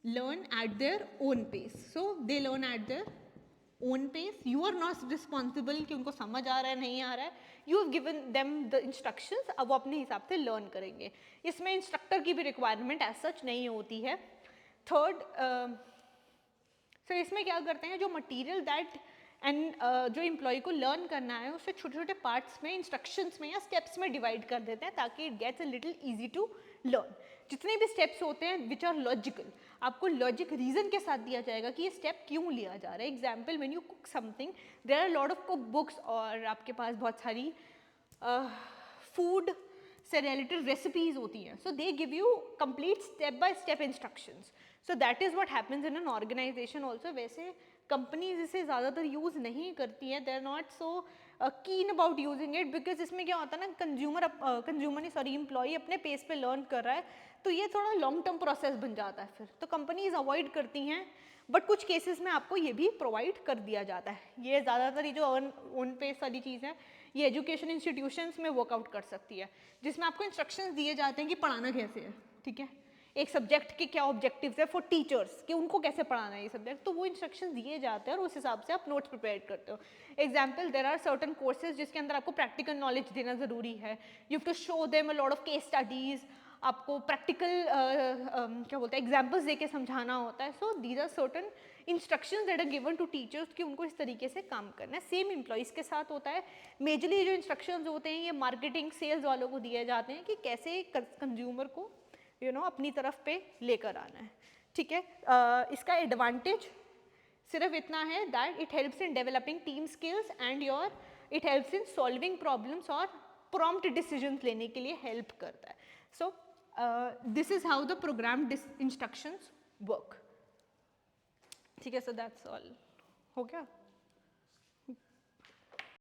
learn at their own pace, so they learn at their own pace, you are not responsible कि उनको समझ आ रहा है नहीं आ रहा है, you have given them the instructions, अब वो अपने हिसाब से लर्न करेंगे, इसमें इंस्ट्रक्टर की भी रिक्वायरमेंट एज सच नहीं होती है। थर्ड, सर इसमें क्या करते हैं, जो मटीरियल दैट एंड जो एम्प्लॉय को लर्न करना है उसे छोटे छोटे पार्ट्स में, इंस्ट्रक्शंस में या स्टेप्स में डिवाइड कर देते हैं ताकि it gets a little easy to learn. जितने भी स्टेप्स होते हैं विच आर लॉजिकल, आपको लॉजिक रीजन के साथ दिया जाएगा कि ये स्टेप क्यों लिया जा रहा है। Example, when you cook something there are lot of cook books और आपके पास बहुत सारी फूड से रिलेटेड रेसिपीज होती हैं, so they give you complete step by step instructions, so that is what happens in an organisation also. वैसे companies इसे ज़्यादातर यूज़ नहीं करती हैं, दे आर नॉट सो कीन अबाउट यूजिंग इट, बिकॉज इसमें क्या होता है ना, कंज्यूमर नहीं सॉरी एम्प्लॉई अपने पेस पे लर्न कर रहा है, तो ये थोड़ा लॉन्ग टर्म प्रोसेस बन जाता है फिर, तो कंपनीज अवॉइड करती हैं, बट कुछ केसेस में आपको ये भी प्रोवाइड कर दिया जाता है। ये ज़्यादातर ये जो ऑन पेस वाली चीज़ है ये एजुकेशन इंस्टीट्यूशंस में वर्कआउट कर सकती है, जिसमें आपको इंस्ट्रक्शंस दिए जाते हैं कि पढ़ाना कैसे है, ठीक है, एक सब्जेक्ट के क्या ऑब्जेक्टिव्स है फॉर टीचर्स कि उनको कैसे पढ़ाना है ये सब्जेक्ट, तो वो इंस्ट्रक्शंस दिए जाते हैं और उस हिसाब से आप नोट्स प्रिपेयर करते हो। Example, there are certain courses जिसके अंदर आपको प्रैक्टिकल नॉलेज देना ज़रूरी है, you have to show them a lot of case studies, आपको प्रैक्टिकल क्या बोलते हैं एग्जाम्पल्स दे के समझाना होता है, so these are certain instructions that are given to teachers कि उनको इस तरीके से काम करना है। सेम एम्प्लॉइज़ के साथ होता है, मेजरली जो इंस्ट्रक्शंस होते हैं ये मार्केटिंग सेल्स वालों को दिए जाते हैं कि कैसे कंज्यूमर को अपनी तरफ पे लेकर आना है, ठीक है। इसका एडवांटेज सिर्फ इतना है that it helps in developing team skills and it helps in solving problems और प्रॉम्प्ट डिसीजंस लेने के लिए हेल्प करता है। So this is how the programme instructions work, ठीक है। सो दैट्स ऑल, हो गया।